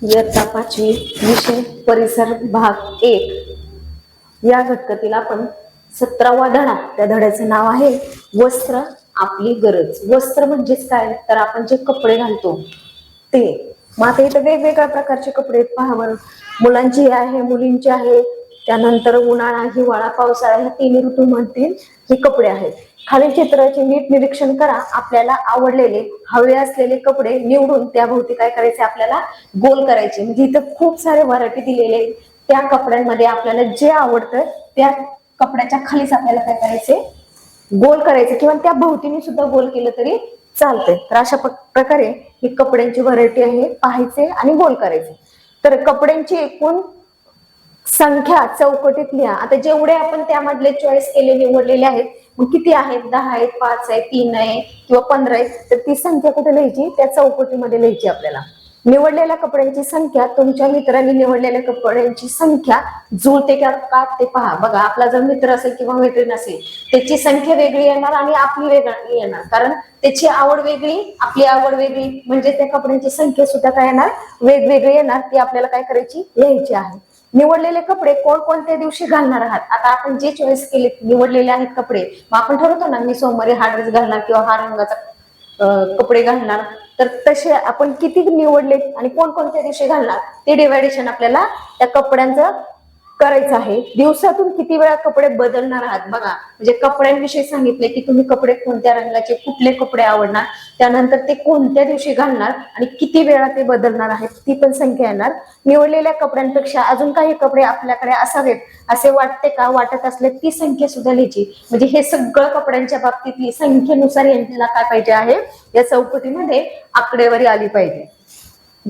इयत्ता 5वी विषय परिसर भाग 1 या घटकातील आपण 17वा धडा. त्या धड्याचे नाव आहे वस्त्र आपली गरज. वस्त्र म्हणजेच काय तर आपण जे कपडे घालतो ते. मग आता इथं वेगवेगळ्या प्रकारचे कपडे पहा बरं. मुलांची आहे, मुलींची आहे, त्यानंतर उन्हाळा, हिवाळा, पावसाळा ह्या तिन्ही ऋतूमधील हे कपडे आहेत. खालील चित्राचे नीट निरीक्षण करा. आपल्याला आवडलेले हवे असलेले कपडे निवडून त्याभोवती काय करायचे आपल्याला गोल करायचे. म्हणजे इथं खूप सारे व्हरायटी दिलेले, त्या कपड्यांमध्ये आपल्याला जे आवडतं त्या कपड्याच्या खालीच आपल्याला काय करायचे गोल करायचे किंवा त्या भोवतीने सुद्धा गोल केलं तरी चालतंय. तर अशा प्रकारे ही कपड्यांची व्हरायटी आहे, पाहायचे आणि गोल करायचे. तर कपड्यांची एकूण संख्या चौकटीत लिहा. आता जेवढे आपण त्यामधले चॉईस केले निवडलेले आहेत, मग किती आहेत? 10 आहेत, 5 आहे, 3 आहे किंवा 15 आहेत. तर ती संख्या कुठे लिहायची? त्या चौकटीमध्ये लिहायची. आपल्याला निवडलेल्या कपड्यांची संख्या तुमच्या मित्रांनी निवडलेल्या कपड्यांची संख्या जुळते का ते पहा. बघा, आपला जर मित्र असेल किंवा मैत्रीण असेल त्याची संख्या वेगळी येणार आणि आपली वेगळी येणार, कारण त्याची आवड वेगळी, आपली आवड वेगळी, म्हणजे त्या कपड्यांची संख्या सुद्धा काय येणार वेगवेगळी येणार. ती आपल्याला काय करायची लिहायची आहे. निवडलेले कपडे कोणत्या दिवशी घालणार आहात. आता आपण जे चॉईस केले निवडलेले आहेत कपडे, मग आपण ठरवतो ना मी सोमवारी हा ड्रेस घालणार किंवा हा रंगाचा कपडे घालणार. तर तसे आपण किती निवडले आणि कोणत्या दिवशी घालणार ते डिवायडेशन आपल्याला त्या कपड्यांचं करायचं आहे. दिवसातून किती वेळा कपडे बदलणार आहात. बघा, म्हणजे कपड्यांविषयी सांगितले की तुम्ही कपडे कोणत्या रंगाचे, कुठले कपडे आवडणार, त्यानंतर ते कोणत्या दिवशी घालणार आणि किती वेळा ते बदलणार आहेत ती पण संख्या येणार. निवडलेल्या कपड्यांपेक्षा अजून काही कपडे आपल्याकडे असावेत असे वाटते का? वाटत असले ती संख्या सुद्धा लिहायची. म्हणजे हे सगळं कपड्यांच्या बाबतीतली संख्येनुसार यांना काय पाहिजे आहे, या चौकटीमध्ये आकडेवारी आली पाहिजे.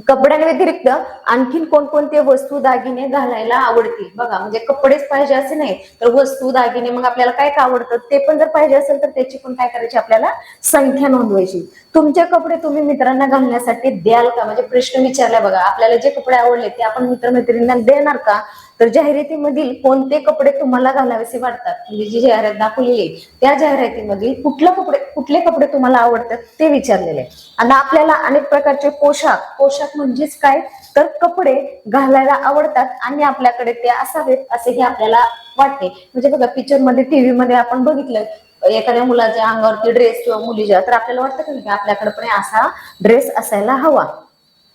कपड्यांव्यतिरिक्त आणखीन कोणकोणते वस्तू दागिने घालायला आवडतील. बघा, म्हणजे कपडेच पाहिजे असे नाही तर वस्तू दागिने, मग आपल्याला काय आवडतं ते पण जर पाहिजे असेल तर त्याची पण काय करायची आपल्याला संख्या नोंदवायची. तुमचे कपडे तुम्ही मित्रांना घालण्यासाठी द्याल का? म्हणजे प्रश्न विचारला. बघा, आपल्याला जे कपडे आवडले ते आपण मित्रमैत्रिणींना देणार का? तर जाहिरातीमधील कोणते कपडे तुम्हाला घालावेसे वाटतात, म्हणजे जी जाहिरात दाखवलेली त्या जाहिरातीमधील कुठले कपडे तुम्हाला आवडतात ते विचारलेले. आणि आपल्याला अनेक प्रकारचे पोशाख म्हणजेच काय तर कपडे घालायला आवडतात आणि आपल्याकडे ते असावेत असेही आपल्याला वाटते. म्हणजे बघा, पिक्चर मध्ये, टीव्ही मध्ये आपण बघितलं एखाद्या मुलाच्या अंगावरती ड्रेस किंवा मुलीच्या, तर आपल्याला वाटतं की आपल्याकडे पण असा ड्रेस असायला हवा.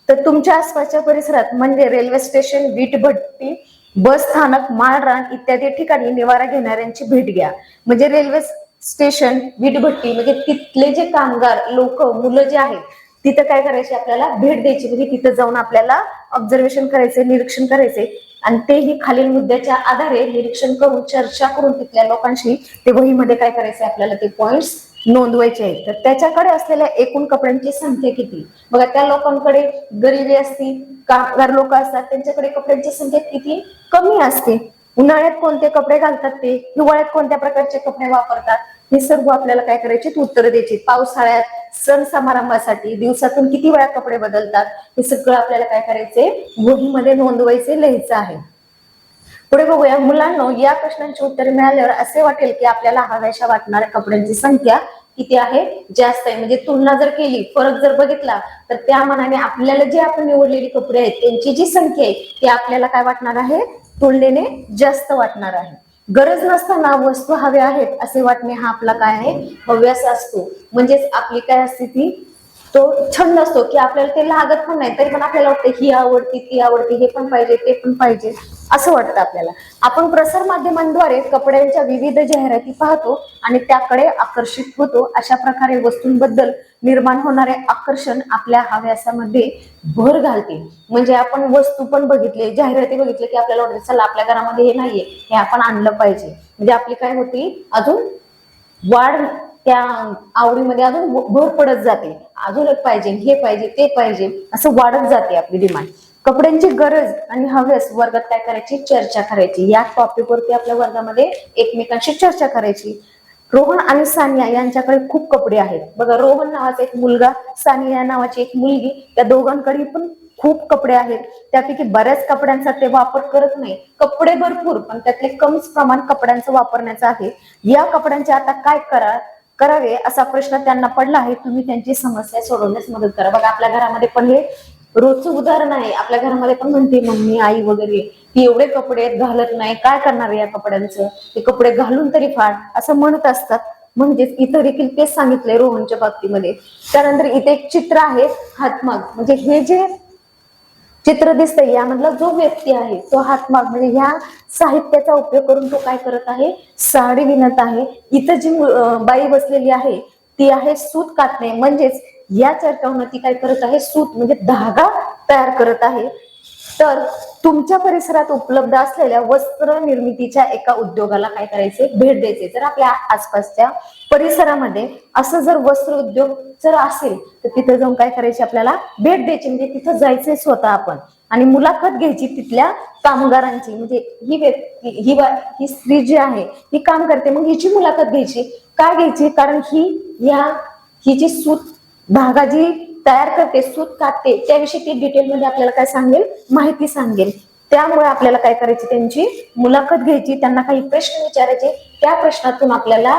तर तुमच्या आसपासच्या परिसरात म्हणजे रेल्वे स्टेशन, वीटभट्टी, बस स्थानक, माळरान इत्यादी ठिकाणी निवारा घेणाऱ्यांची भेट घ्या. म्हणजे रेल्वे स्टेशन, वीटभट्टी म्हणजे तिथले जे कामगार लोक, मुलं जे आहेत तिथं काय करायचे आपल्याला भेट द्यायची. म्हणजे तिथं जाऊन आपल्याला ऑब्झर्वेशन करायचे, निरीक्षण करायचे आणि तेही खालील मुद्द्याच्या आधारे निरीक्षण करून चर्चा करून तिथल्या लोकांशी ते वहीमध्ये काय करायचे आपल्याला ते पॉइंट्स नोंदवायचे आहेत. तर त्याच्याकडे असलेल्या एकूण कपड्यांची संख्या किती. बघा, त्या लोकांकडे गरिबी असती, कामगार लोक असतात, त्यांच्याकडे कपड्यांची संख्या किती कमी असते. उन्हाळ्यात कोणते कपडे घालतात ते, हिवाळ्यात कोणत्या प्रकारचे कपडे वापरतात, हे सर्व आपल्याला काय करायचे उत्तर द्यायची. पावसाळ्यात सण समारंभासाठी दिवसातून किती वेळा कपडे बदलतात हे सगळं आपल्याला काय करायचे वहीमध्ये नोंदवायचे, लिहायचं आहे. पुढे बघूया. मुलांनो, या प्रश्नांची उत्तरे मिळाल्यावर असे वाटेल की आपल्याला हव्याशा वाटणाऱ्या कपड्यांची संख्या किती आहे, जास्त आहे. म्हणजे तुलना जर केली, फरक जर बघितला तर त्या मानाने आपल्याला जे आपण निवडलेली कपडे आहेत त्यांची जी संख्या आहे ती आपल्याला काय वाटणार आहे, तुलनेने जास्त वाटणार आहे. गरज नसताना वस्तू हव्या आहेत असे वाटणे हा आपला काय आहे, हव्यास असतो. म्हणजेच आपली काय असते ती, तो छंद असतो की आपल्याला ते लागत पण नाही तरी पण आपल्याला वाटतं ही आवडती, ती आवडती, हे पण पाहिजे, ते पण पाहिजे असं वाटतं आपल्याला. आपण प्रसार माध्यमांद्वारे कपड्यांच्या विविध जाहिराती पाहतो आणि त्याकडे आकर्षित होतो. अशा प्रकारे वस्तूंबद्दल निर्माण होणारे आकर्षण आपल्या हव्यासामध्ये भर घालते. म्हणजे आपण वस्तू पण बघितले, जाहिराती बघितले की आपल्याला वाटतं चला आपल्या घरामध्ये हे नाहीये, हे आपण आणलं पाहिजे. म्हणजे आपली काय होती अजून वाढ, त्या आवडीमध्ये अजून भर पडत जाते. अजून एक पाहिजे, हे पाहिजे, ते पाहिजे, असं वाढत जाते आपली डिमांड. कपड्यांची गरज आणि हव्यास वर्गात काय करायची, चर्चा करायची. या टॉपिक वरती आपल्या वर्गामध्ये एकमेकांशी चर्चा करायची. रोहन आणि सानिया यांच्याकडे खूप कपडे आहेत. बघा, रोहन नावाचा एक मुलगा, सानिया नावाची एक मुलगी, त्या दोघांकडे पण खूप कपडे आहेत. त्यापैकी बऱ्याच कपड्यांचा ते वापर करत नाही. कपडे भरपूर पण त्यातले कमीच प्रमाण कपड्यांचं वापरण्याचं आहे. या कपड्यांचे आता काय करावे असा प्रश्न त्यांना पडला आहे. तुम्ही त्यांची समस्या सोडवण्यास मदत करा. बघा, आपल्या घरामध्ये पण हे रोजचं उदाहरण आहे. आपल्या घरामध्ये पण म्हणते मम्मी, आई वगैरे की एवढे कपडे घालत नाही, काय करणार या कपड्यांचं, ते कपडे घालून तरी फाड, असं म्हणत असतात. म्हणजेच इथं देखील तेच सांगितलंय रोहनच्या बाबतीमध्ये. त्यानंतर इथे एक चित्र आहे हातमाग, म्हणजे हे जे चित्र दिसतंय यामधला जो व्यक्ती आहे तो हातमाग, म्हणजे ह्या साहित्याचा उपयोग करून तो काय करत आहे, साडी विणत आहे. इथं जी बाई बसलेली आहे ती आहे सूत कातणे, म्हणजेच या चरकावून ती काय करत आहे, सूत म्हणजे धागा तयार करत आहे. तर तुमच्या परिसरात उपलब्ध असलेल्या वस्त्र निर्मितीच्या एका उद्योगाला काय करायचे, भेट द्यायचे. जर आपल्या आसपासच्या परिसरामध्ये असं जर वस्त्र उद्योग जर असेल तर तिथे जाऊन काय करायचे, आपल्याला भेट द्यायची, म्हणजे तिथं जायचंय स्वतः आपण आणि मुलाखत घ्यायची तिथल्या कामगारांची. म्हणजे ही व्यक्ती ही स्त्री जी आहे ही काम करते, मग हिची मुलाखत घ्यायची. काय घ्यायची, कारण ही जी सूत धागा जी तयार करते, सूत कातते, त्याविषयी ती डिटेलमध्ये आपल्याला काय सांगेल, माहिती सांगेल. त्यामुळे आपल्याला काय करायची, त्यांची मुलाखत घ्यायची, त्यांना काही प्रश्न विचारायचे. त्या प्रश्नातून आपल्याला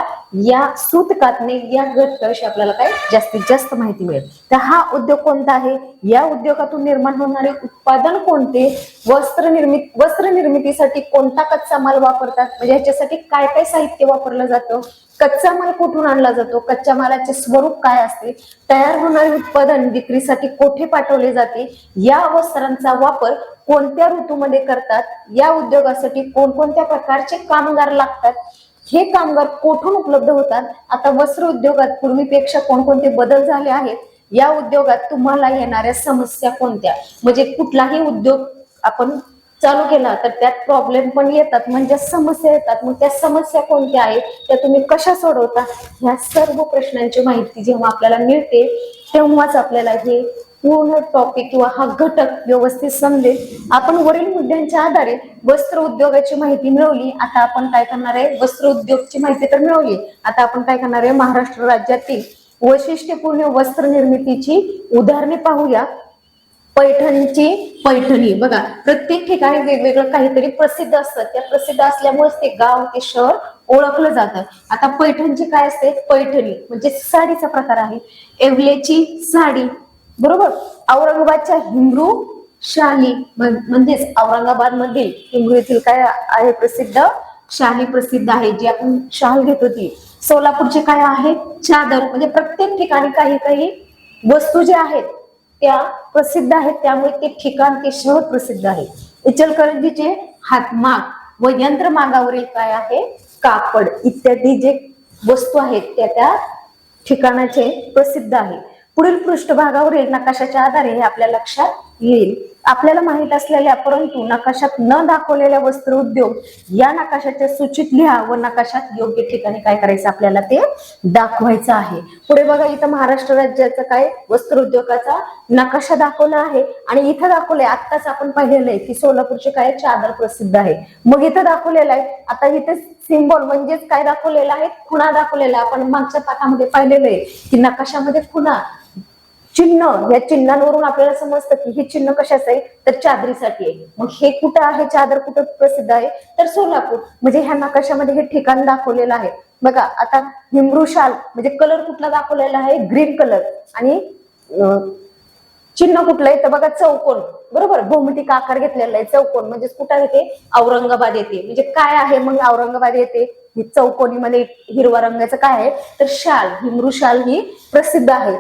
या सूत कातणे या घटकाविषयी आपल्याला काय जास्तीत जास्त माहिती मिळेल. तर हा उद्योग कोणता आहे, या उद्योगातून निर्माण होणारे उत्पादन कोणते, वस्त्र निर्मितीसाठी कोणता कच्चा माल वापरतात, म्हणजे ह्याच्यासाठी काय काय साहित्य वापरलं जातं, कच्चा माल कुठून आणला जातो, कच्च्या मालाचे स्वरूप काय असते, तयार होणारे उत्पादन विक्रीसाठी कोठे पाठवले जाते, या वस्त्रांचा वापर कोणत्या ऋतूमध्ये करतात, या उद्योगासाठी कोणकोणत्या प्रकारचे कामगार लागतात, हे कामगार कोठून उपलब्ध होतात. आता वस्त्र उद्योगात पूर्वीपेक्षा कोणकोणते बदल झाले आहेत, या उद्योगात तुम्हाला येणाऱ्या समस्या कोणत्या, म्हणजे कुठलाही उद्योग आपण चालू केला तर त्यात प्रॉब्लेम पण येतात, म्हणजे समस्या येतात. मग त्या समस्या कोणत्या आहेत, त्या तुम्ही कशा सोडवता, ह्या सर्व प्रश्नांची माहिती जेव्हा आपल्याला मिळते तेव्हाच आपल्याला हे पूर्ण टॉपिक किंवा हा घटक व्यवस्थित समजेल. आपण वरील मुद्द्यांच्या आधारे वस्त्र उद्योगाची माहिती मिळवली. आता आपण काय करणार आहे, वस्त्र उद्योगची माहिती तर मिळवली, आता आपण काय करणार आहे, महाराष्ट्र राज्यातील वैशिष्ट्यपूर्ण वस्त्र निर्मितीची उदाहरणे पाहूया. पैठणी बघा, प्रत्येक ठिकाणी वेगवेगळं काहीतरी प्रसिद्ध असतं, त्या प्रसिद्ध असल्यामुळेच ते गाव ते शहर ओळखलं जातं. आता पैठणची काय असते, पैठणी म्हणजे साडीचा प्रकार आहे. येवल्याची साडी, बरोबर. औरंगाबादच्या हिमरू शाली, म्हणजेच औरंगाबाद मध्ये हिमरू येथील काय आहे प्रसिद्ध, शाली प्रसिद्ध आहे, जी आपण शाल घेतो ती. सोलापूरची काय आहे, चादर, म्हणजे प्रत्येक ठिकाणी काही काही वस्तू ज्या आहेत त्या प्रसिद्ध आहेत, त्यामुळे ते ठिकाण ते शहर प्रसिद्ध आहे. इचलकरंजीचे हातमाग व यंत्रमागावरील काय आहे, कापड इत्यादी जे वस्तू आहेत त्या त्या ठिकाणाचे प्रसिद्ध आहे. पुढील पृष्ठभागावरील नकाशाच्या आधारे हे आपल्या लक्षात येईल. आपल्याला माहित असलेल्या परंतु नकाशात न दाखवलेल्या वस्त्र उद्योग या नकाशाच्या सूचित लिहा व नकाशात योग्य ठिकाणी काय करायचं, आपल्याला ते दाखवायचं आहे. पुढे बघा, इथं महाराष्ट्र राज्याचा काय वस्त्र उद्योगाचा नकाशा दाखवला आहे आणि इथं दाखवलंय, आत्ताच आपण पाहिलेलं आहे की सोलापूरचे काय चादर प्रसिद्ध आहे. मग इथं दाखवलेलं आहे, आता इथे सिंबॉल म्हणजेच काय दाखवलेलं आहे, खुणा दाखवलेला. आपण मागच्या पाठामध्ये पाहिलेलं आहे की नकाशामध्ये खुणा चिन्ह, या चिन्हांवरून आपल्याला समजतं की हे चिन्ह कशाचं आहे, तर चादरीसाठी आहे. मग हे कुठं आहे, चादर कुठं प्रसिद्ध आहे, तर सोलापूर, म्हणजे ह्या नकाशामध्ये हे ठिकाण दाखवलेलं आहे. बघा, आता हिमरू शाल म्हणजे कलर कुठला दाखवलेला आहे, ग्रीन कलर, आणि चिन्ह कुठलं आहे तर बघा चौकोन, बरोबर, भौमितिक आकार घेतलेला आहे चौकोन, म्हणजे कुठं येते, औरंगाबाद येते. म्हणजे काय आहे मग औरंगाबाद येते, चौकोनीमध्ये हिरवा रंगाचं काय आहे, तर शाल, हिमरू शाल ही प्रसिद्ध आहे.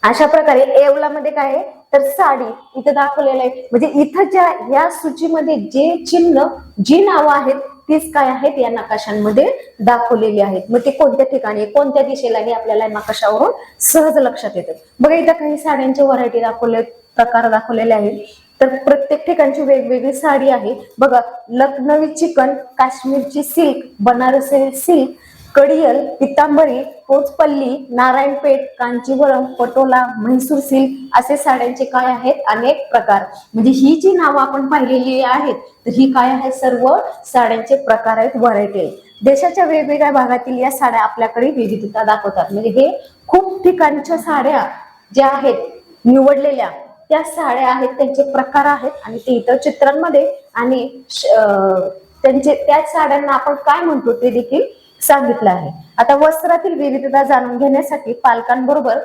अशा प्रकारे येवलामध्ये काय आहे, तर साडी इथं दाखवलेलं आहे. म्हणजे इथं ज्या या सूचीमध्ये जे चिन्ह, जी नावं आहेत तीच काय आहेत, या नकाशांमध्ये दाखवलेली आहेत. मग ते कोणत्या ठिकाणी कोणत्या दिशेला हे आपल्याला नकाशावरून सहज लक्षात येतं. बघा, इथं काही साड्यांचे व्हरायटी दाखवले, प्रकार दाखवलेले आहेत. तर प्रत्येक ठिकाणची वेगवेगळी साडी आहे. बघा, लखनवी चिकन, काश्मीरची सिल्क, बनारसी सिल्क, कडियल, पितांबरी, पोचपल्ली, नारायणपेठ, कांचीवरम, पटोला, म्हैसूर सिल्क असे साड्यांचे काय आहेत, अनेक प्रकार. म्हणजे ही जी नावं आपण पाहिलेली आहेत तर ही काय आहे, सर्व साड्यांचे प्रकार आहेत, व्हरायटी आहेत. देशाच्या वेगवेगळ्या भागातील या साड्या आपल्याकडे विविधता दाखवतात. म्हणजे हे खूप ठिकाणच्या साड्या ज्या आहेत निवडलेल्या त्या साड्या आहेत, त्यांचे प्रकार आहेत आणि ते इतर चित्रांमध्ये आणि त्यांचे त्या साड्यांना आपण काय म्हणतो ते देखील सांगितलं आहे. आता वस्त्रातील विविधता जाणून घेण्यासाठी पालकांबरोबर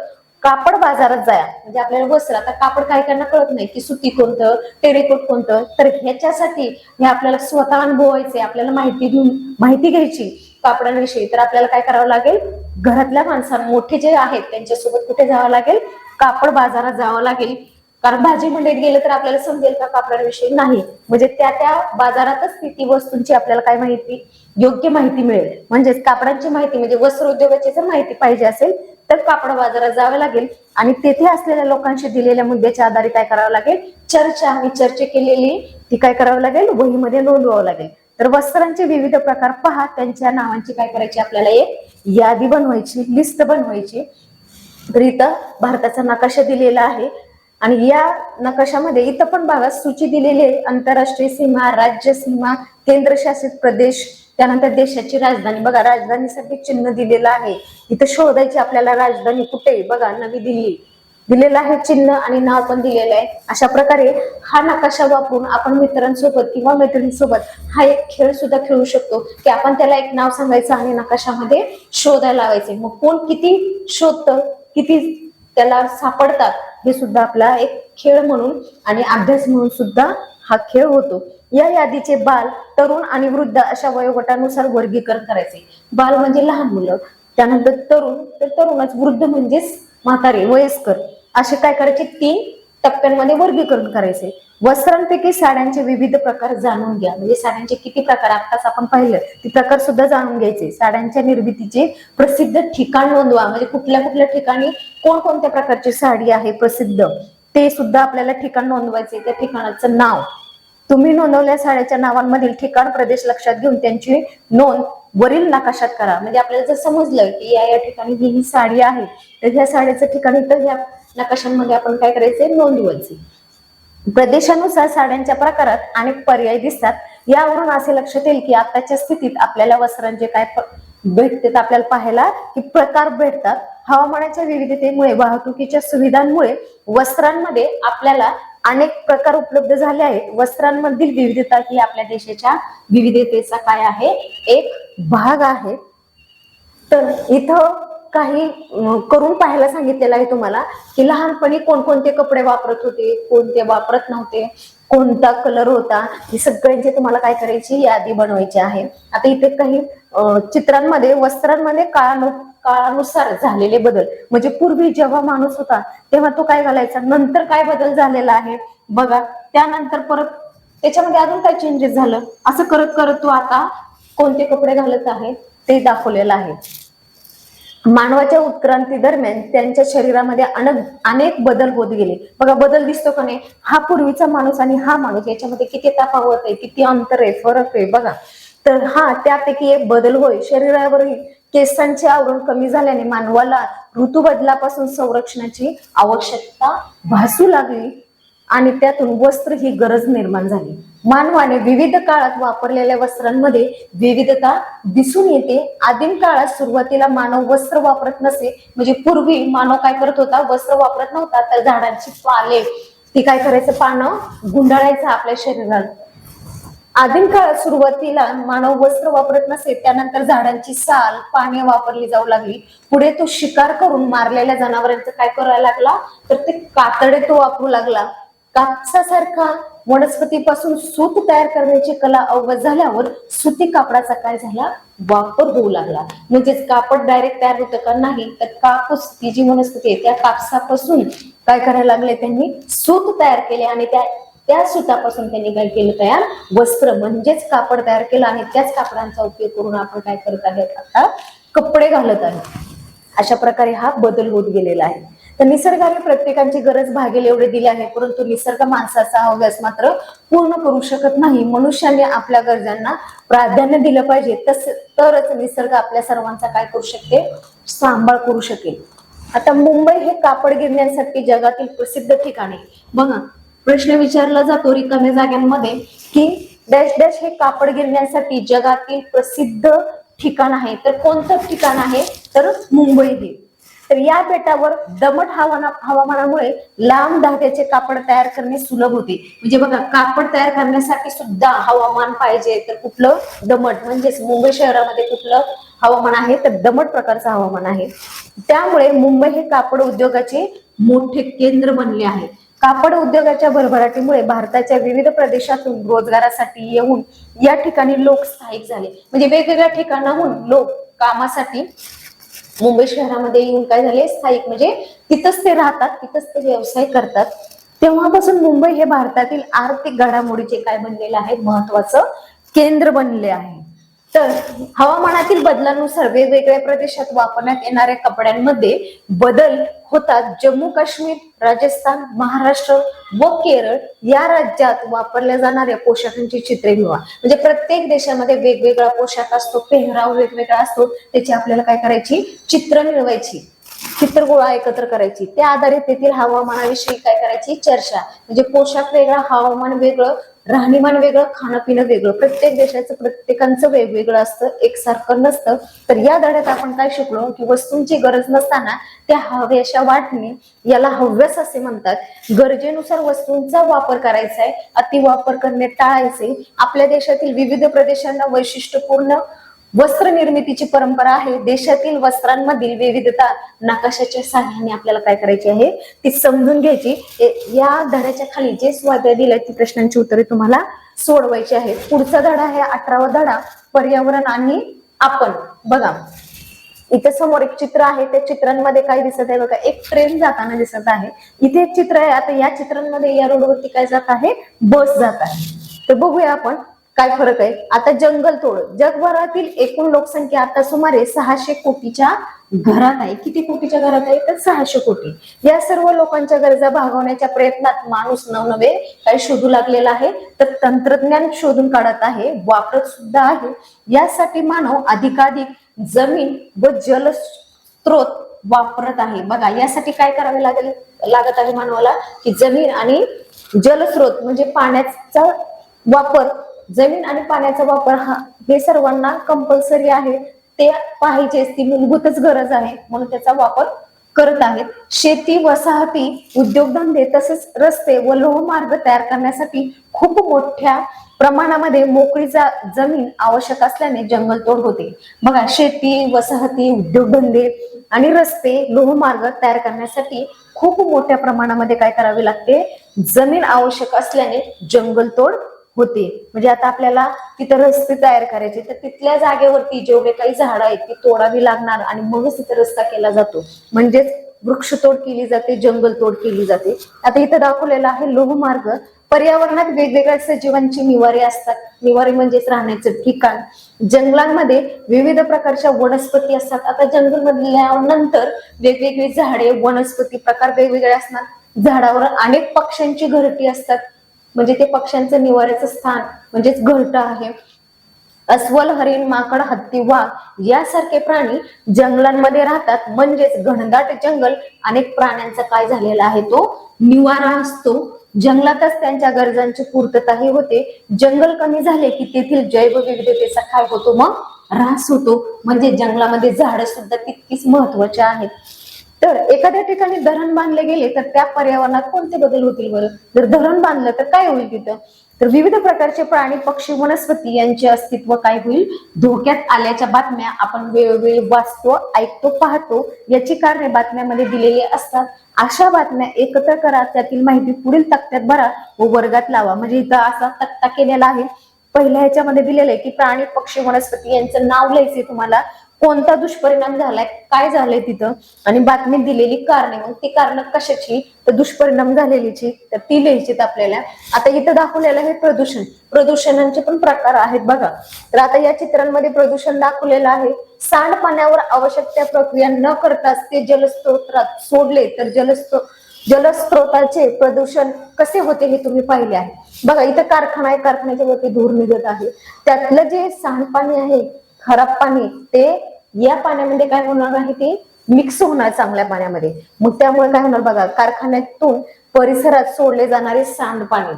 कापड बाजारात जाया म्हणजे आपल्याला वस्त्र, आता कापड काही काहींना कळत नाही की सुती कोणतं, टेरिकोट कोणतं, तर ह्याच्यासाठी हे आपल्याला स्वतः अनुभवायचे, आपल्याला माहिती घ्यायची कापडांविषयी, तर आपल्याला काय करावं लागेल, घरातल्या माणसांना मोठे जे आहेत त्यांच्यासोबत कुठे जावं लागेल, कापड बाजारात जावं लागेल. कारण भाजी मंडईत गेलं तर आपल्याला समजेल का कापडाविषयी नाही, म्हणजे त्या बाजारातच ती वस्तूंची आपल्याला काय माहिती, योग्य माहिती मिळेल. म्हणजेच कापडांची माहिती म्हणजे वस्त्र उद्योगाची जर माहिती पाहिजे असेल तर कापड बाजारात जावं लागेल आणि तेथे असलेल्या लोकांशी दिलेल्या मुद्द्याच्या आधारे काय करावं लागेल, चर्चा आणि चर्चा केलेली ती काय करावं लागेल, वहीमध्ये नोंदवावं लागेल. तर वस्त्रांचे विविध प्रकार पहा, त्यांच्या नावांची काय करायची, आपल्याला एक यादी बनवायची, लिस्ट बनवायची. तर इथं भारताचा नकाशा दिलेला आहे आणि या नकाशामध्ये इथं पण भागात सूची दिलेली आहे, आंतरराष्ट्रीय सीमा, राज्य सीमा, केंद्रशासित प्रदेश, त्यानंतर देशाची राजधानी. बघा राजधानीसाठी चिन्ह दिलेलं आहे, इथं शोधायची आपल्याला राजधानी कुठे, बघा नवी दिल्ली दिलेलं आहे चिन्ह आणि नाव पण दिलेलं आहे. अशा प्रकारे हा नकाशा वापरून आपण मित्रांसोबत किंवा मैत्रिणींसोबत हा एक खेळ सुद्धा खेळू शकतो की आपण त्याला एक नाव सांगायचं आणि नकाशामध्ये शोधायला लावायचे, मग कोण किती शोधतं, किती त्याला सापडतात, हे सुद्धा आपला एक खेळ म्हणून आणि अभ्यास म्हणून सुद्धा हा खेळ होतो. या यादीचे बाल, तरुण आणि वृद्ध अशा वयोगटानुसार वर्गीकरण करायचे. बाल म्हणजे लहान मुलं, त्यानंतर तरुण तर तरुणच, वृद्ध म्हणजेच म्हातारे वयस्कर, असे काय करायचे 3 टप्प्यांमध्ये वर्गीकरण करायचे. वस्त्रांपैकी साड्यांचे विविध प्रकार जाणून घ्या, म्हणजे साड्यांचे किती प्रकार आताच आपण पाहिलं, ते प्रकार सुद्धा जाणून घ्यायचे. साड्यांच्या निर्मितीचे प्रसिद्ध ठिकाण नोंदवा, म्हणजे कुठल्या कुठल्या ठिकाणी कोणकोणत्या प्रकारची साडी आहे प्रसिद्ध, ते सुद्धा आपल्याला ठिकाण नोंदवायचे. त्या ठिकाणाचं नाव, तुम्ही नोंदवलेल्या साड्याच्या नावांमधील ठिकाण प्रदेश लक्षात घेऊन त्यांची नोंद वरील नकाशात करा. म्हणजे आपल्याला जर समजलं की या ठिकाणी ही साडी आहे, तर ह्या साडीचं ठिकाण इथं ह्या नकाशांमध्ये आपण काय करायचे, नोंदवायचे. प्रदेशानुसार साड्यांच्या प्रकारात अनेक पर्याय दिसतात. यावरून असे लक्षात येईल की आताच्या स्थितीत आपल्याला वस्त्रांचे काय भेटतात, आपल्याला पाहायला की प्रकार भेटतात. हवामानाच्या विविधतेमुळे, वाहतुकीच्या सुविधांमुळे वस्त्रांमध्ये आपल्याला अनेक प्रकार उपलब्ध झाले आहेत. वस्त्रांमधील विविधता ही आपल्या देशाच्या विविधतेचा काय आहे, एक भाग आहे. तर इथं काही करून पाहायला सांगितलेलं आहे तुम्हाला की लहानपणी कोणकोणते कपडे वापरत होते, कोणते वापरत नव्हते, कोणता कलर होता, हे सगळ्यांची तुम्हाला काय करायची यादी बनवायची आहे. आता इथे काही चित्रांमध्ये वस्त्रांमध्ये काळानुसार झालेले बदल, म्हणजे पूर्वी जेव्हा माणूस होता तेव्हा तो काय घालायचा, नंतर काय बदल झालेला आहे बघा, त्यानंतर परत त्याच्यामध्ये अजून काय चेंजेस झालं, असं करत करत तो आता कोणते कपडे घालत आहे ते दाखवलेलं आहे. मानवाच्या उत्क्रांती दरम्यान त्यांच्या शरीरामध्ये अनेक बदल होत गेले. बघा बदल दिसतो का नाही, हा पूर्वीचा माणूस आणि हा माणूस याच्यामध्ये किती तफावत आहे, किती अंतर आहे, फरक आहे बघा. तर हा त्यापैकी एक बदल होय. शरीरावरील केसांचे आवरण कमी झाल्याने मानवाला ऋतू बदलापासून संरक्षणाची आवश्यकता भासू लागली आणि त्यातून वस्त्र ही गरज निर्माण झाली. मानवाने विविध काळात वापरलेल्या वस्त्रांमध्ये विविधता दिसून येते. आदिम काळात सुरुवातीला मानव वस्त्र वापरत नसे, म्हणजे पूर्वी मानव काय करत होता, वस्त्र वापरत नव्हता, तर झाडांची पाले ती काय करायचं, पानं गुंडाळायचं आपल्या शरीरात. आदिम काळात सुरुवातीला मानव वस्त्र वापरत नसे, त्यानंतर झाडांची साल, पाने वापरली जाऊ लागली. पुढे तो शिकार करून मारलेल्या जनावरांचं काय करायला लागला, तर ते कातडे तो वापरू लागला. कापसासारखा वनस्पतीपासून सूत तयार करण्याची कला अवगत झाल्यावर सुती कापडाचा काय झाला, वापर होऊ लागला. म्हणजेच कापड डायरेक्ट तयार होतं का, नाही, तर कापूस ती जी वनस्पती आहे त्या कापसापासून काय करायला लागले, त्यांनी सूत तयार केले आणि त्या सुतापासून त्यांनी काय केलं, तयार वस्त्र म्हणजेच कापड तयार केलं आणि त्याच कापडांचा उपयोग करून आपण काय करत आहेत, आता कपडे घालत आहेत. अशा प्रकारे हा बदल होत गेलेला आहे. तर निसर्गाने प्रत्येकाची गरज भागेल एवढे दिले आहे, परंतु निसर्ग माणसाचा हव्यास मात्र पूर्ण करू शकत नाही. मनुष्याने आपल्या गरजांना प्राधान्य दिलं पाहिजे, तरच निसर्ग आपल्या सर्वांचा काय करू शकते, सांभाळ करू शकेल. आता मुंबई हे कापड गिरण्यांसाठी जगातील प्रसिद्ध ठिकाण आहे. बघा प्रश्न विचारला जातो रिकाम्या जागांमध्ये की डॅश डॅश हे कापड गिरण्यांसाठी जगातील प्रसिद्ध ठिकाण आहे, तर कोणतं ठिकाण आहे, तर मुंबई हे. तर या बेटावर दमट हवामानामुळे लांब धाग्याचे कापड तयार करणे सुलभ होते. म्हणजे बघा, कापड तयार करण्यासाठी सुद्धा हवामान पाहिजे. तर कुठलं? दमट. म्हणजेच मुंबई शहरामध्ये कुठलं हवामान आहे? तर दमट प्रकारचं हवामान आहे. त्यामुळे मुंबई हे कापड उद्योगाचे मोठे केंद्र बनले आहे. कापड उद्योगाच्या भरभराटीमुळे भारताच्या विविध प्रदेशातून रोजगारासाठी येऊन या ठिकाणी लोक स्थायिक झाले. म्हणजे वेगवेगळ्या ठिकाणाहून लोक कामासाठी मुंबई शहरामध्ये येऊन काय झाले? स्थायिक. म्हणजे तिथंच ते राहतात, तिथंच ते व्यवसाय करतात. तेव्हापासून मुंबई हे भारतातील आर्थिक घडामोडीचे काय बनलेलं आहे? महत्वाचं केंद्र बनले आहे. तर हवामानातील बदलानुसार वेगवेगळ्या प्रदेशात वापरण्यात येणाऱ्या कपड्यांमध्ये बदल होतात. जम्मू काश्मीर, राजस्थान, महाराष्ट्र व केरळ या राज्यात वापरल्या जाणाऱ्या पोशाखांची चित्रे मिळवा. म्हणजे प्रत्येक देशामध्ये वेगवेगळा पोशाख असतो, पेहराव वेगवेगळा असतो. त्याची आपल्याला काय करायची? चित्र मिळवायची, चित्रगोळा एकत्र करायची. त्या आधारित तेथील हवामानाविषयी काय करायची? चर्चा. म्हणजे पोशाख वेगळा, हवामान वेगळं, राहणीमान वेगळं, खाणं पिणं वेगळं. प्रत्येक देशाचं प्रत्येकांचं वेगवेगळं असतं, एकसारखं नसतं. तर या धड्यात आपण काय शिकलो? की वस्तूंची गरज नसताना त्या हव्याशा वाटणे याला हव्यास असे म्हणतात. गरजेनुसार वस्तूंचा वापर करायचा आहे, अतिवापर करणे टाळायचे. आपल्या देशातील विविध प्रदेशांना वैशिष्ट्यपूर्ण वस्त्र निर्मितीची परंपरा आहे. देशातील वस्त्रांमधील विविधता नकाशाच्या सहाय्याने आपल्याला काय करायची आहे? ती समजून घ्यायची. या धड्याच्या खाली जे स्वाध्याय दिले ती प्रश्नांची उत्तरे तुम्हाला सोडवायची आहेत. पुढचा धडा आहे 18वा धडा, पर्यावरण आणि आपण. बघा, इथे समोर एक चित्र आहे. त्या चित्रांमध्ये काय दिसत आहे? बघा, एक ट्रेन जाताना दिसत आहे. इथे एक चित्र आहे. आता या चित्रांमध्ये या रोडवरती काय जात आहे? बस जात आहे. तर बघूया आपण काय फरक आहे. आता जंगल तोड. जगभरातील एकूण लोकसंख्या आता सुमारे 600 कोटीच्या घरात आहे. किती कोटीच्या घरात आहे? तर 600 कोटी. या सर्व लोकांच्या गरजा भागवण्याच्या प्रयत्नात माणूस नवनवे काय शोधू लागलेला आहे? तर तंत्रज्ञान शोधून काढत आहे, वापरत सुद्धा आहे. यासाठी मानव अधिकाधिक जमीन व जलस्रोत वापरत आहे. बघा, यासाठी काय करावे लागत आहे मानवाला? की जमीन आणि जलस्रोत म्हणजे पाण्याचा वापर, जमीन आणि पाण्याचा वापर हे सर्वांना कंपल्सरी आहे. ते पाहिजेच, ती मूलभूतच गरज आहे, म्हणून त्याचा वापर करत आहेत. शेती, वसाहती, उद्योगधंदे तसेच रस्ते व लोहमार्ग तयार करण्यासाठी खूप मोठ्या प्रमाणामध्ये मोकळी जमीन आवश्यक असल्याने जंगलतोड होते. बघा, शेती, वसाहती, उद्योगधंदे आणि रस्ते, लोहमार्ग तयार करण्यासाठी खूप मोठ्या प्रमाणामध्ये काय करावे लागते? जमीन आवश्यक असल्याने जंगलतोड होते. म्हणजे आता आपल्याला तिथं रस्ते तयार करायचे, तर तिथल्या जागेवरती जेवढे काही झाडं आहेत ती तोडावी लागणार आणि मगच तिथे रस्ता केला जातो. म्हणजेच वृक्षतोड केली जाते, जंगलतोड केली जाते. आता इथं दाखवलेला आहे लोहमार्ग. पर्यावरणात वेगवेगळ्या सजीवांची निवारे असतात. निवारे म्हणजेच राहण्याचं ठिकाण. जंगलांमध्ये विविध प्रकारच्या वनस्पती असतात. आता जंगल मधल्यानंतर वेगवेगळी झाडे, वनस्पती प्रकार वेगवेगळे असणार. झाडावर अनेक पक्ष्यांची घरटी असतात. म्हणजे ते पक्ष्यांचं निवाऱ्याचं स्थान म्हणजेच घरटं आहे. अस्वल, हरिण, माकड, हत्ती, वाघ यासारखे प्राणी जंगलांमध्ये राहतात. म्हणजेच घनदाट जंगल अनेक प्राण्यांचा काय झालेला आहे? तो निवारा असतो. जंगलातच त्यांच्या गरजांची पूर्तताही होते. जंगल कमी झाले की तेथील जैवविविधतेचा काय होतो? मग ऱ्हास होतो. म्हणजे जंगलामध्ये झाडं सुद्धा तितकीच महत्वाची आहेत. तर एखाद्या ठिकाणी धरण बांधले गेले तर त्या पर्यावरणात कोणते बदल होतील बरं? जर धरण बांधलं तर काय होईल तिथं? तर विविध प्रकारचे प्राणी, पक्षी, वनस्पती यांचे अस्तित्व काय होईल? धोक्यात आल्याच्या बातम्या आपण वेळोवेळी वाचतो, ऐकतो, पाहतो. याची कारणे बातम्यामध्ये दिलेली असतात. अशा बातम्या एकत्र करा, त्यातील माहिती पुढील तक्त्यात भरा व वर्गात लावा. म्हणजे इथं असा तक्ता केलेला आहे. पहिल्या ह्याच्यामध्ये दिलेलं आहे की प्राणी, पक्षी, वनस्पती यांचं नाव लिहायचे तुम्हाला. कोणता दुष्परिणाम झालाय, काय झालंय तिथं, आणि बातमी दिलेली कारणे. मग ती कारण कशाची? तर दुष्परिणाम झालेलीची, तर ती लिहायची आपल्याला. आता इथं दाखवलेलं आहे प्रदूषण. प्रदूषणांचे पण प्रकार आहेत बघा. तर आता या चित्रांमध्ये प्रदूषण दाखवलेलं आहे. सांडपाण्यावर आवश्यक त्या प्रक्रिया न करताच ते जलस्रोतात सोडले तर जलस्रोताचे प्रदूषण कसे होते हे तुम्ही पाहिले आहे. बघा, इथं कारखाना आहे, कारखान्याच्या वरती धूर निघत आहे. त्यातलं जे सांडपाणी आहे, खराब पाणी, ते या पाण्यामध्ये काय होणार आहे? ते मिक्स होणार चांगल्या पाण्यामध्ये. मग त्यामुळे काय होणार? बघा, कारखान्यातून परिसरात सोडले जाणारे सांडपाणी,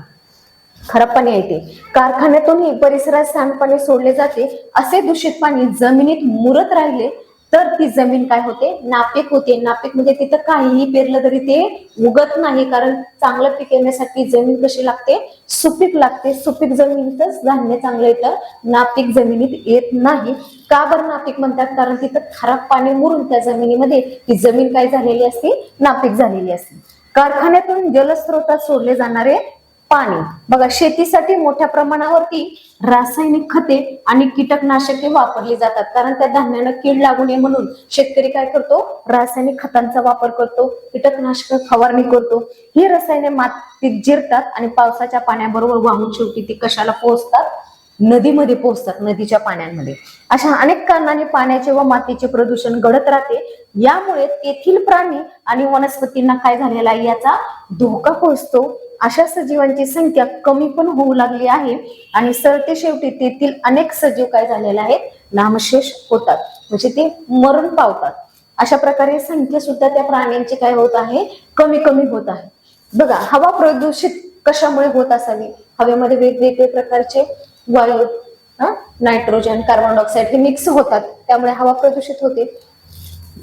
खराब पाणी आहे ते, कारखान्यातूनही परिसरात सांडपाणी सोडले जाते. असे दूषित पाणी जमिनीत मुरत राहिले तर ती जमीन काय होते, नापीक होते. नापीक म्हणजे तिथं काहीही पेरलं तरी ते उगत नाही, कारण चांगलं पीक येण्यासाठी जमीन कशी लागते, सुपीक लागते. सुपीक जमिनीतच धान्य चांगलं येतं, नापीक जमिनीत येत नाही. का बरं नापीक म्हणतात, कारण तिथं खराब पाणी मुरून त्या जमिनीमध्ये ती जमीन काय झालेली असते, नापीक झालेली असते. कारखान्यातून जलस्रोतात सोडले जाणारे पाणी, बघा शेतीसाठी मोठ्या प्रमाणावरती रासायनिक खते आणि कीटकनाशके वापरली जातात, कारण त्या धान्याला कीड लागू नये म्हणून शेतकरी काय करतो, रासायनिक खतांचा वापर करतो, कीटकनाशक फवारणी करतो. ही रसायने मातीत जिरतात आणि पावसाच्या पाण्याबरोबर वाहून शेवटी ती कशाला पोहोचतात, नदीमध्ये पोहोचतात, नदीच्या पाण्यामध्ये. अशा अनेक कारणांनी पाण्याचे व मातीचे प्रदूषण घडत राहते. यामुळे तेथील प्राणी आणि वनस्पतींना काय झालेला आहे, याचा धोका पोहोचतो. अशा सजीवांची संख्या कमी पण होऊ लागली आहे आणि सरते शेवटी तेथील अनेक सजीव काय झालेले आहेत, नामशेष होतात, म्हणजे ते मरण पावतात. अशा प्रकारे संख्या सुद्धा त्या प्राण्यांची काय होत आहे, कमी कमी होत आहे. बघा, हवा प्रदूषित कशामुळे होत असावी, हवेमध्ये वेगवेगळे प्रकारचे वायू, नायट्रोजन, कार्बन डायऑक्साईड हे मिक्स होतात, त्यामुळे हवा प्रदूषित होते.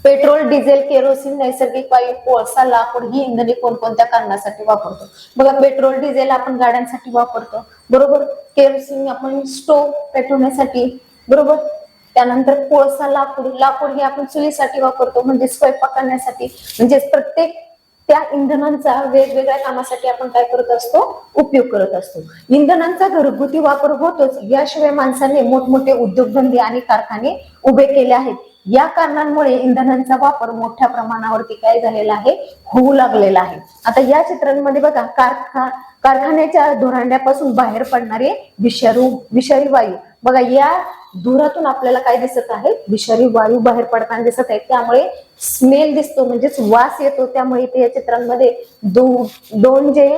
पेट्रोल, डिझेल, केरोसिन, नैसर्गिक वायू, कोळसा, लाकूड ही इंधने कोणकोणत्या कारणासाठी वापरतो. बघा, पेट्रोल डिझेल आपण गाड्यांसाठी वापरतो, बरोबर. केरोसिन आपण स्टोव्ह पेटवण्यासाठी, बरोबर. त्यानंतर कोळसा, लाकूड हे आपण चुलीसाठी वापरतो, म्हणजे स्वयंपाक करण्यासाठी. म्हणजे प्रत्येक त्या इंधनांचा वेगवेगळ्या कामासाठी आपण काय करत असतो, उपयोग करत असतो. इंधनांचा घरगुती वापर होतोच, याशिवाय माणसाने मोठमोठे उद्योगधंदे आणि कारखाने उभे केले आहेत. या कारणांमुळे इंधनांचा वापर मोठ्या प्रमाणावरती काय झालेला आहे, होऊ लागलेला आहे. आता या चित्रांमध्ये बघा, कारखान्याच्या धुरांड्यापासून बाहेर पडणारे विषारी वायू, बघा या धुरातून आपल्याला काय दिसत आहे, विषारी वायू बाहेर पडताना दिसत आहे. त्यामुळे स्मेल दिसतो, म्हणजेच वास येतो. त्यामुळे इथे या चित्रांमध्ये दोन जे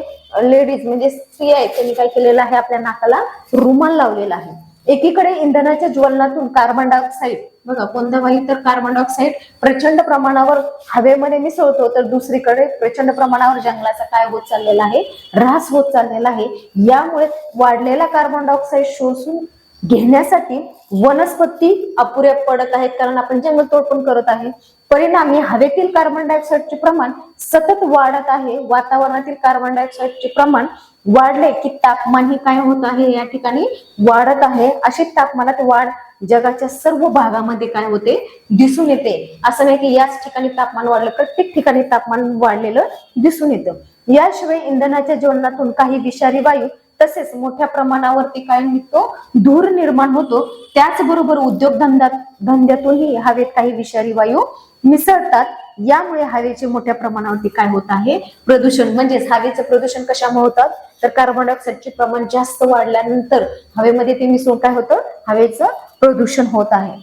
लेडीज म्हणजे स्त्री आहेत, त्यांनी काय केलेलं आहे, आपल्या नाकाला रुमाल लावलेला आहे. एकीकडे इंधनाच्या ज्वलनातून कार्बन डायऑक्साईड, बघा कोणता वायू, तर कार्बन डायऑक्साईड प्रचंड प्रमाणावर हवेमध्ये मिसळतो, तर दुसरीकडे प्रचंड प्रमाणावर जंगलाचा काय होत चाललेला आहे, ऱ्हास होत चाललेला आहे. यामुळे वाढलेला कार्बन डायऑक्साईड शोषून घेण्यासाठी वनस्पती अपुऱ्या पडत आहेत, कारण आपण जंगलतोड पण करत आहे. परिणामी हवेतील कार्बन डायऑक्साईडचे प्रमाण सतत वाढत आहे. वातावरणातील कार्बन डायऑक्साईडचे प्रमाण वाढले की तापमान ही काय होत आहे, या ठिकाणी वाढत आहे. अशी तापमानात वाढ जगाच्या सर्व भागामध्ये काय होते, दिसून येते. असं नाही की याच ठिकाणी तापमान वाढलं, प्रत्येक ठिकाणी तापमान वाढलेलं दिसून येतं. याशिवाय इंधनाच्या ज्वलनातून काही विषारी वायू तसेच मोठ्या प्रमाणावरती काय निघतो, धूर निर्माण होतो. त्याचबरोबर धंद्यातूनही हवेत काही विषारी वायू मिसळतात. यामुळे हवेचे मोठ्या प्रमाणावरती काय होत आहे, प्रदूषण. म्हणजेच हवेचं प्रदूषण कशामुळे होतात, तर कार्बन डायऑक्साईडचे प्रमाण जास्त वाढल्यानंतर हवेमध्ये ते मिसळून काय होतं, हवेचं प्रदूषण होत आहे.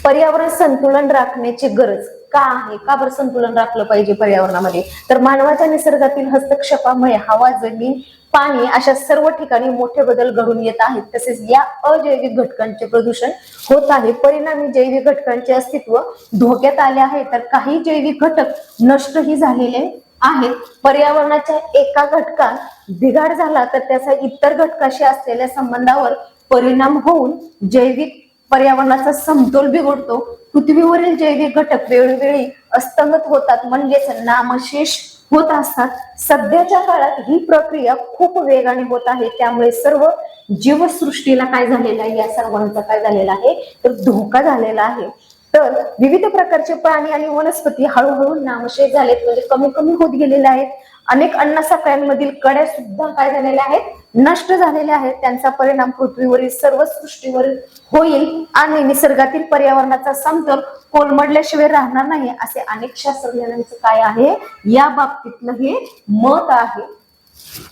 पर्यावरण संतुलन राखण्याची गरज का आहे, का बरं संतुलन राखलं पाहिजे पर्यावरणामध्ये, तर मानवाच्या निसर्गातील हस्तक्षेपामुळे हवा, जमीन, पाणी अशा सर्व ठिकाणी मोठे बदल घडून येत आहेत. तसेच या अजैविक घटकांचे प्रदूषण होत आहे. परिणामी जैविक घटकांचे अस्तित्व धोक्यात आले आहे, तर काही जैविक घटक नष्टही झालेले आहेत. पर्यावरणाच्या एका घटकात बिघाड झाला तर त्याचा इतर घटकाशी असलेल्या संबंधावर परिणाम होऊन जैविक पर्यावरणाचा समतोल बिघडतो. पृथ्वीवरील जैविक घटक वेळोवेळी अस्तंगत होतात, म्हणजेच नामशेष होत असतात. सध्याच्या काळात ही प्रक्रिया खूप वेगाने होत आहे. त्यामुळे सर्व जीवसृष्टीला काय झालेलं आहे, या सर्वांचा काय झालेला आहे, तर धोका झालेला आहे. तर विविध प्रकारचे प्राणी आणि वनस्पती हळूहळू नामशेष झालेत, म्हणजे कमी कमी होत गेलेले आहेत. अनेक अन्नसाखळ्यांमधील कड्या सुद्धा काय झालेल्या आहेत, नष्ट झालेल्या आहेत. त्यांचा परिणाम पृथ्वीवरील सर्व सृष्टीवर होईल आणि निसर्गातील पर्यावरणाचा समतोल कोलमडल्याशिवाय राहणार नाही, असे अनेक शास्त्रज्ञांचं काय आहे, या बाबतीतलं हे मत आहे.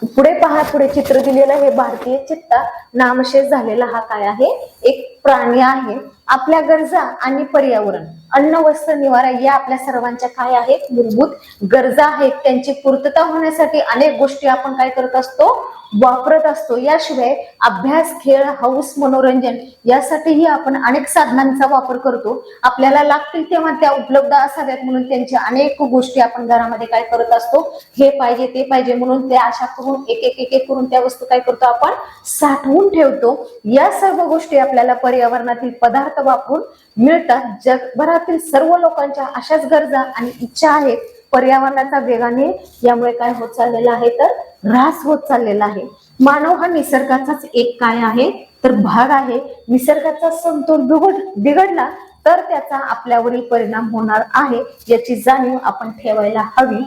पुढे पहा, पुढे चित्र दिलेलं हे भारतीय चित्ता. नामशेष झालेला हा काय आहे, एक प्राणी आहे. आपल्या गरजा आणि पर्यावरण, अन्न, वस्त्र, निवारा या आपल्या सर्वांच्या काय आहेत, मूलभूत गरजा आहेत. त्यांची पूर्तता होण्यासाठी अनेक गोष्टी आपण काय करत असतो, वापरत असतो. याशिवाय अभ्यास, खेळ, हौस, मनोरंजन यासाठीही आपण अनेक साधनांचा वापर करतो. आपल्याला लागतील तेव्हा त्या उपलब्ध असाव्यात म्हणून त्यांची अनेक गोष्टी आपण घरामध्ये काय करत असतो, हे पाहिजे ते पाहिजे म्हणून त्या आशा करून एक एक करून त्या वस्तू काय करतो, आपण साठवून ठेवतो. या सर्व गोष्टी आपल्याला पर्यावरणातील पदार्थ वापरून मिळतात. जगभरातील सर्व लोकांच्या अशाच गरजा आणि इच्छा आहेत. पर्यावरणाचा वेगाने यामुळे काय होत चाललेला आहे तर ऱ्हास होत चाललेला आहे. मानव हा निसर्गाचाच एक काय आहे तर भाग आहे. निसर्गाचा समतोल बिघडला तर त्याचा आपल्यावरील परिणाम होणार आहे, याची जाणीव आपण ठेवायला हवी.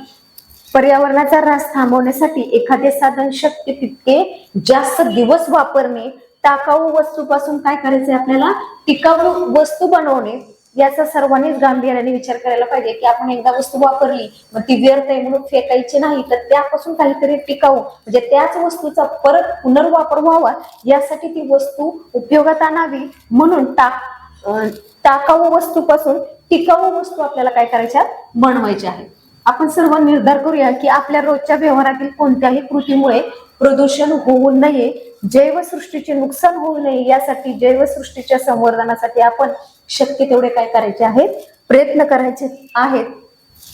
पर्यावरणाचा ऱ्हास थांबवण्यासाठी एखादे साधन शक्य तितके जास्त दिवस वापरणे, टाकाऊ वस्तूपासून काय करायचंय आपल्याला टिकाऊ वस्तू बनवणे, याचा सर्वांनीच गांभीर्याने विचार करायला पाहिजे की आपण एकदा वस्तू वापरली मग ती व्यर्थ आहे म्हणून फेकायची नाही, तर त्यापासून काहीतरी टिकाऊ म्हणजे त्याच वस्तूचा परत पुनर्वापर व्हावा यासाठी ती वस्तू उपयोगात आणावी. म्हणून टाकाऊ वस्तूपासून टिकाऊ वस्तू आपल्याला काय करायच्या बनवायच्या आहेत. आपण सर्व निर्धार करूया की आपल्या रोजच्या व्यवहारातील कोणत्याही कृतीमुळे प्रदूषण होऊ नये, जैवसृष्टीचे नुकसान होऊ नये, यासाठी जैवसृष्टीच्या संवर्धनासाठी आपण शक्य तेवढे काय करायचे आहेत प्रयत्न करायचे आहेत.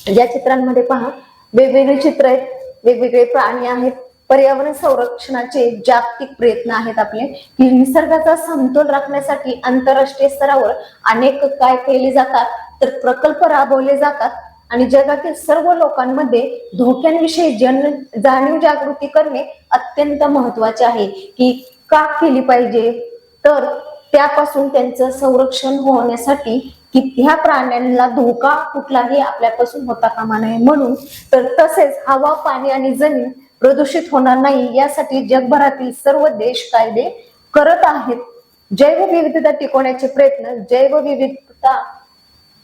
या चित्रांमध्ये पहा वेगवेगळे चित्र आहेत, वेगवेगळे प्राणी आहेत. पर्यावरण संरक्षणाचे जागतिक प्रयत्न आहेत आपले की निसर्गाचा समतोल राखण्यासाठी आंतरराष्ट्रीय स्तरावर अनेक काय केले जातात तर प्रकल्प राबवले जातात आणि जगातील सर्व लोकांमध्ये धोक्यांविषयी जाणीव जागृती करणे अत्यंत महत्वाचे आहे. की का केली पाहिजे तर त्यापासून त्यांचं संरक्षण होण्यासाठी की ह्या प्राण्यांना धोका कुठलाही आपल्यापासून होता कामा नये म्हणून, तर तसेच हवा पाणी आणि जमीन प्रदूषित होणार नाही यासाठी जगभरातील सर्व देश कायदे करत आहेत. जैवविविधता टिकवण्याचे प्रयत्न, जैवविविधता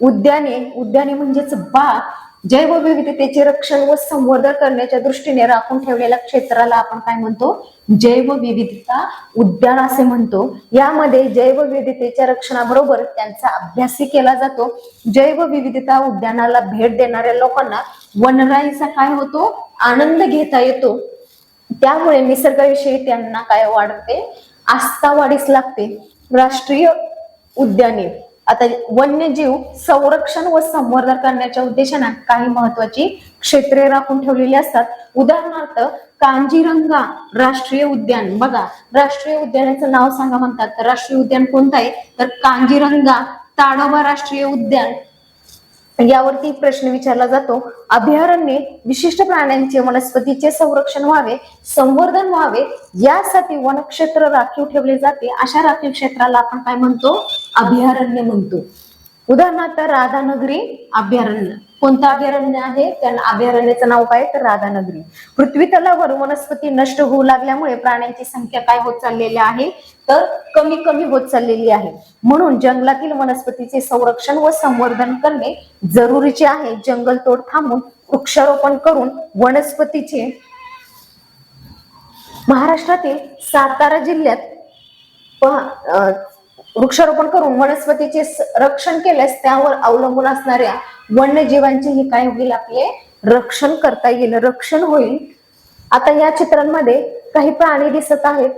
उद्याने म्हणजेच बाग, जैवविविधतेचे रक्षण व संवर्धन करण्याच्या दृष्टीने राखून ठेवलेल्या क्षेत्राला आपण काय म्हणतो जैवविविधता उद्यान असे म्हणतो. यामध्ये जैवविविधतेच्या रक्षणाबरोबर त्यांचा अभ्यासही केला जातो. जैवविविधता उद्यानाला भेट देणाऱ्या लोकांना वनराईचा काय होतो आनंद घेता येतो. त्यामुळे निसर्गाविषयी त्यांना काय वाढते आस्था वाढीस लागते. राष्ट्रीय उद्याने, आता वन्यजीव संरक्षण व संवर्धन करण्याच्या उद्देशाने काही महत्वाची क्षेत्रे राखून ठेवलेली असतात. उदाहरणार्थ कांजीरंगा राष्ट्रीय उद्यान. बघा राष्ट्रीय उद्यानाचं नाव सांगा म्हणतात तर राष्ट्रीय उद्यान कोणतं आहे तर कांजीरंगा ताडोबा राष्ट्रीय उद्यान. यावरती प्रश्न विचारला जातो. अभयारण्ये विशिष्ट प्राण्यांचे वनस्पतीचे संरक्षण व्हावे, संवर्धन व्हावे यासाठी वनक्षेत्र राखीव ठेवले जाते. अशा राखीव क्षेत्राला आपण काय म्हणतो अभयारण्य म्हणतो. उदाहरणार्थ राधानगरी अभयारण्य. कोणतं अभयारण्य आहे त्या अभयारण्याचं नाव काय तर राधानगरी. पृथ्वी तलावर वनस्पती नष्ट होऊ लागल्यामुळे प्राण्यांची संख्या काय होत चाललेली आहे तर कमी कमी होत चाललेली आहे. म्हणून जंगलातील वनस्पतीचे संरक्षण व संवर्धन करणे जरुरीचे आहे. जंगलतोड थांबून वृक्षारोपण करून वनस्पतीचे महाराष्ट्रातील सातारा जिल्ह्यात वृक्षारोपण करून वनस्पतीचे रक्षण केल्यास त्यावर अवलंबून असणाऱ्या वन्यजीवांचे हे काय होईल आपले रक्षण करता येईल, रक्षण होईल. आता या चित्रांमध्ये काही प्राणी दिसत आहेत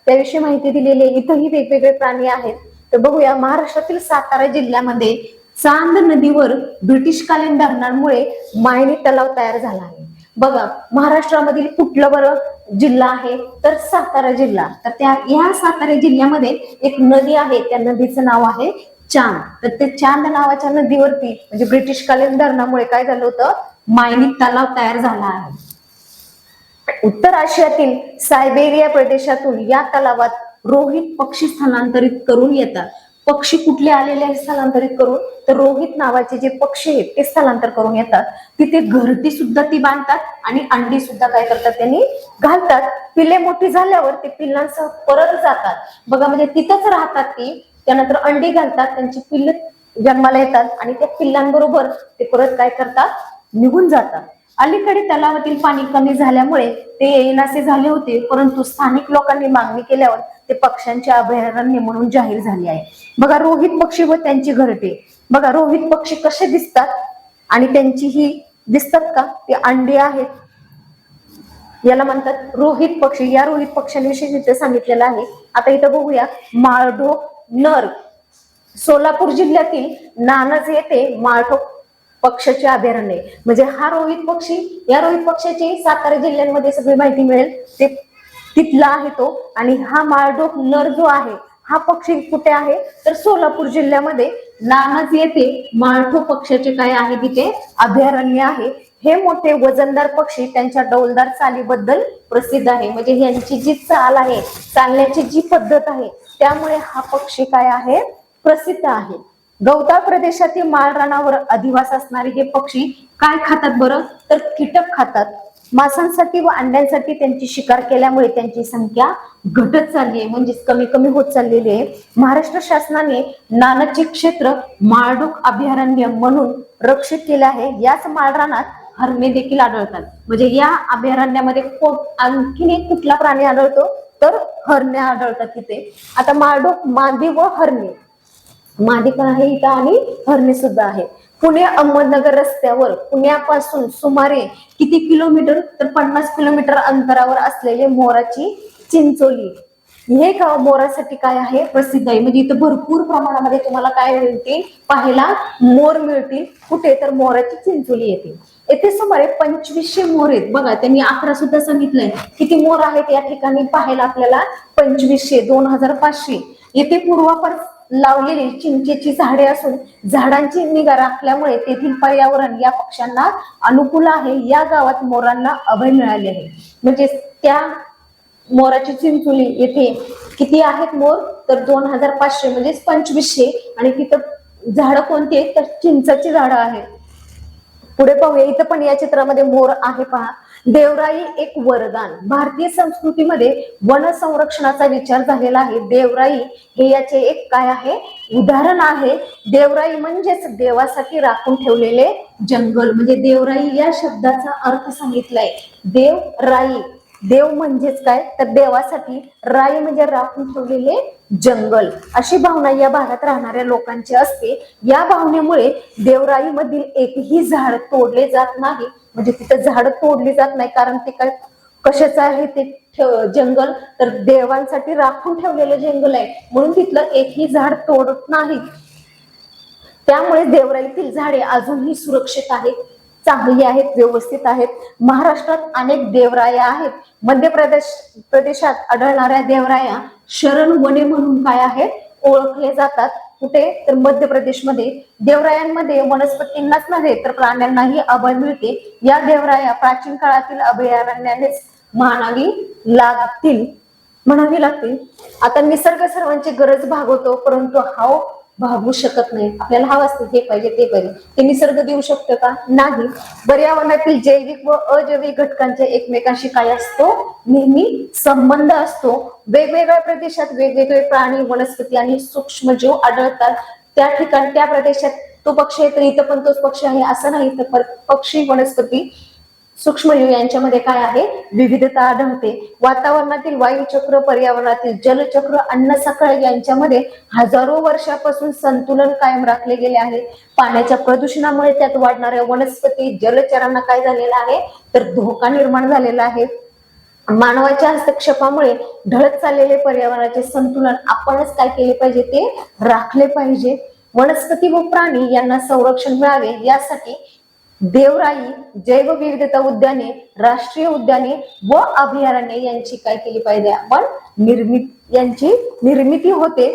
त्याविषयी माहिती दिलेली आहे. इथंही वेगवेगळे प्राणी आहेत. तर बघूया महाराष्ट्रातील सातारा जिल्ह्यामध्ये चांद नदीवर ब्रिटिशकालीन धरणांमुळे मायणी तलाव तयार झाला आहे. बघा महाराष्ट्रामधील कुठलं बरं जिल्हा आहे तर सातारा जिल्हा. तर या सातारा जिल्ह्यामध्ये एक नदी आहे, त्या नदीचं नाव आहे चांद. तर ते चांद नावाच्या नदीवरती म्हणजे ब्रिटिशकालीन धरणामुळे काय झालं होतं मायणी तलाव तयार झाला आहे. उत्तर आशियातील सायबेरिया प्रदेशातून या तलावात रोहित पक्षी स्थलांतरित करून येतात. पक्षी कुठले आलेले आहेत स्थलांतरित करून तर रोहित नावाचे जे पक्षी आहेत ते स्थलांतर करून येतात. तिथे घरटी सुद्धा ती बांधतात आणि अंडी सुद्धा काय करतात त्यांनी घालतात. पिल्ले मोठी झाल्यावर ते पिल्लांसह परत जातात. बघा म्हणजे तिथंच राहतात ती, त्यानंतर अंडी घालतात, त्यांची पिल्ल जन्माला येतात आणि त्या पिल्लांबरोबर ते परत काय करतात निघून जातात. अलीकडे तलावातील पाणी कमी झाल्यामुळे ते येईनासे झाले होते, परंतु स्थानिक लोकांनी मागणी केल्यावर ते पक्ष्यांचे अभयारण्य म्हणून जाहीर झाले आहे. बघा रोहित पक्षी व त्यांची घरटे. बघा रोहित पक्षी कसे दिसतात आणि त्यांची ही दिसतात का ते अंडी आहेत, याला म्हणतात रोहित पक्षी. या रोहित पक्ष्यांविषयी इथे सांगितलेलं आहे. आता इथं बघूया माळढोक नर. सोलापूर जिल्ह्यातील नानज येथे माळढोक पक्षाचे अभयारण्य. म्हणजे हा रोहित पक्षी, या रोहित पक्षाची सातारा जिल्ह्यांमध्ये सगळी माहिती मिळेल ते तिथला आहे तो. आणि हा माळढोक नर जो आहे हा पक्षी कुठे आहे तर सोलापूर जिल्ह्यामध्ये नानज येथे माळठो पक्ष्याचे काय आहे तिथे अभयारण्य आहे. हे मोठे वजनदार पक्षी त्यांच्या डौलदार चालीबद्दल प्रसिद्ध आहे. म्हणजे यांची जी चाल आहे, चालण्याची जी पद्धत आहे, त्यामुळे हा पक्षी काय आहे प्रसिद्ध आहे. गवताळ प्रदेशातील माळरानावर अधिवास असणारे हे पक्षी काय खातात बरं, तर कीटक खातात. मांसासाठी व अंड्यांसाठी त्यांची शिकार केल्यामुळे त्यांची संख्या घटत चालली आहे, म्हणजे कमी कमी होत चाललेली आहे. महाराष्ट्र शासनाने नानजचे क्षेत्र माळढोक अभयारण्य म्हणून रक्षित केले आहे. याच माळरानात हरणे देखील आढळतात. म्हणजे या अभयारण्यामध्ये आणखीन एक कुठला प्राणी आढळतो, तर हरणे आढळतात तिथे. आता माळढोक मादी व हरणे, मादी पण आहे इथं आणि हरणे सुद्धा आहे. पुणे अहमदनगर रस्त्यावर पुण्यापासून सुमारे किती किलोमीटर, तर 50 किलोमीटर अंतरावर असलेले मोराची चिंचोली हे गाव मोरासाठी काय आहे प्रसिद्ध आहे. म्हणजे इथं भरपूर प्रमाणामध्ये तुम्हाला काय मिळतील पाहायला मोर मिळतील. कुठे, तर मोराची चिंचोली येते. येथे सुमारे 2500 मोर आहेत. बघा त्यांनी आकडा सुद्धा सांगितलाय किती मोर आहेत या ठिकाणी पाहायला आपल्याला 2500, 2500. येथे पूर्वापार लावलेली चिंचेची झाडे असून झाडांची निगा राखल्यामुळे तेथील पर्यावरण या पक्ष्यांना अनुकूल आहे. या गावात मोरांना अभय मिळाले आहे. म्हणजे त्या मोराची चिंचोली येथे किती आहेत मोर, तर 2500 म्हणजे 2500. आणि तिथं झाडं कोणती आहेत, तर चिंचाची झाडं आहेत. पुढे पाहूया, इथं पण या चित्रामध्ये मोर आहे पहा. देवराई एक वरदान. भारतीय संस्कृतीमध्ये वन संरक्षणाचा विचार झालेला आहे. देवराई हे याचे एक काय आहे उदाहरण आहे. देवराई म्हणजेच देवासाठी राखून ठेवलेले जंगल. म्हणजे देवराई या शब्दाचा अर्थ सांगितलाय. देवराई, देव म्हणजेच काय, तर देवासाठी, राई म्हणजे राखून ठेवलेले जंगल, अशी भावना या भागात राहणाऱ्या लोकांची असते. या भावनेमुळे देवराई मधील एकही झाड तोडले जात नाही. म्हणजे तिथं झाड तोडली जात नाही, कारण ते काय कशाचं आहे ते जंगल, तर देवांसाठी राखून ठेवलेलं जंगल आहे, म्हणून तिथलं एकही झाड तोडत नाही. त्यामुळे देवराईतील झाडे अजूनही सुरक्षित आहेत, चांगली आहेत, व्यवस्थित आहेत. महाराष्ट्रात अनेक देवराया आहेत. मध्य प्रदेशात आढळणाऱ्या देवराया शरण वने म्हणून काय आहेत ओळखले जातात. कुठे, तर मध्य प्रदेशमध्ये. देवरायांमध्ये वनस्पतींनाच नव्हे तर प्राण्यांनाही अभय मिळते. या देवराया प्राचीन काळातील अभयारण्यानेच म्हणावी लागतील. आता निसर्ग सर्वांची गरज भागवतो, परंतु हाव भागवू शकत नाही. आपल्याला हवं असतं हे पाहिजे ते पाहिजे, ते निसर्ग देऊ शकतो का, नाही. पर्यावरणातील जैविक व अजैविक घटकांचे एकमेकांशी काय असतो नेहमी संबंध असतो. वेगवेगळ्या प्रदेशात वेगवेगळे प्राणी, वनस्पती आणि सूक्ष्मजीव आढळतात. त्या ठिकाणी त्या प्रदेशात तो पक्षी आहे तर इथं पण तोच पक्षी आहे असं नाही. तर पक्षी, वनस्पती, सूक्ष्मजीव यांच्यामध्ये काय आहे विविधता आढळते. वातावरणातील वायुचक्र, पर्यावरणातील जलचक्र, अन्न साखळ यांच्यामध्ये हजारो वर्षापासून संतुलन कायम राखले गेले आहे. पाण्याच्या प्रदूषणामुळे त्यात वाढणाऱ्या वनस्पती, जलचरांना काय झालेलं आहे तर धोका निर्माण झालेला आहे. मानवाच्या हस्तक्षेपामुळे ढळत चाललेले पर्यावरणाचे संतुलन आपणच काय केले पाहिजे ते राखले पाहिजे. वनस्पती व प्राणी यांना संरक्षण मिळावे यासाठी देवराई, जैवविविधता उद्याने, राष्ट्रीय उद्याने व अभयारण्ये यांची काय केली पाहिजे आपण यांची निर्मिती होते.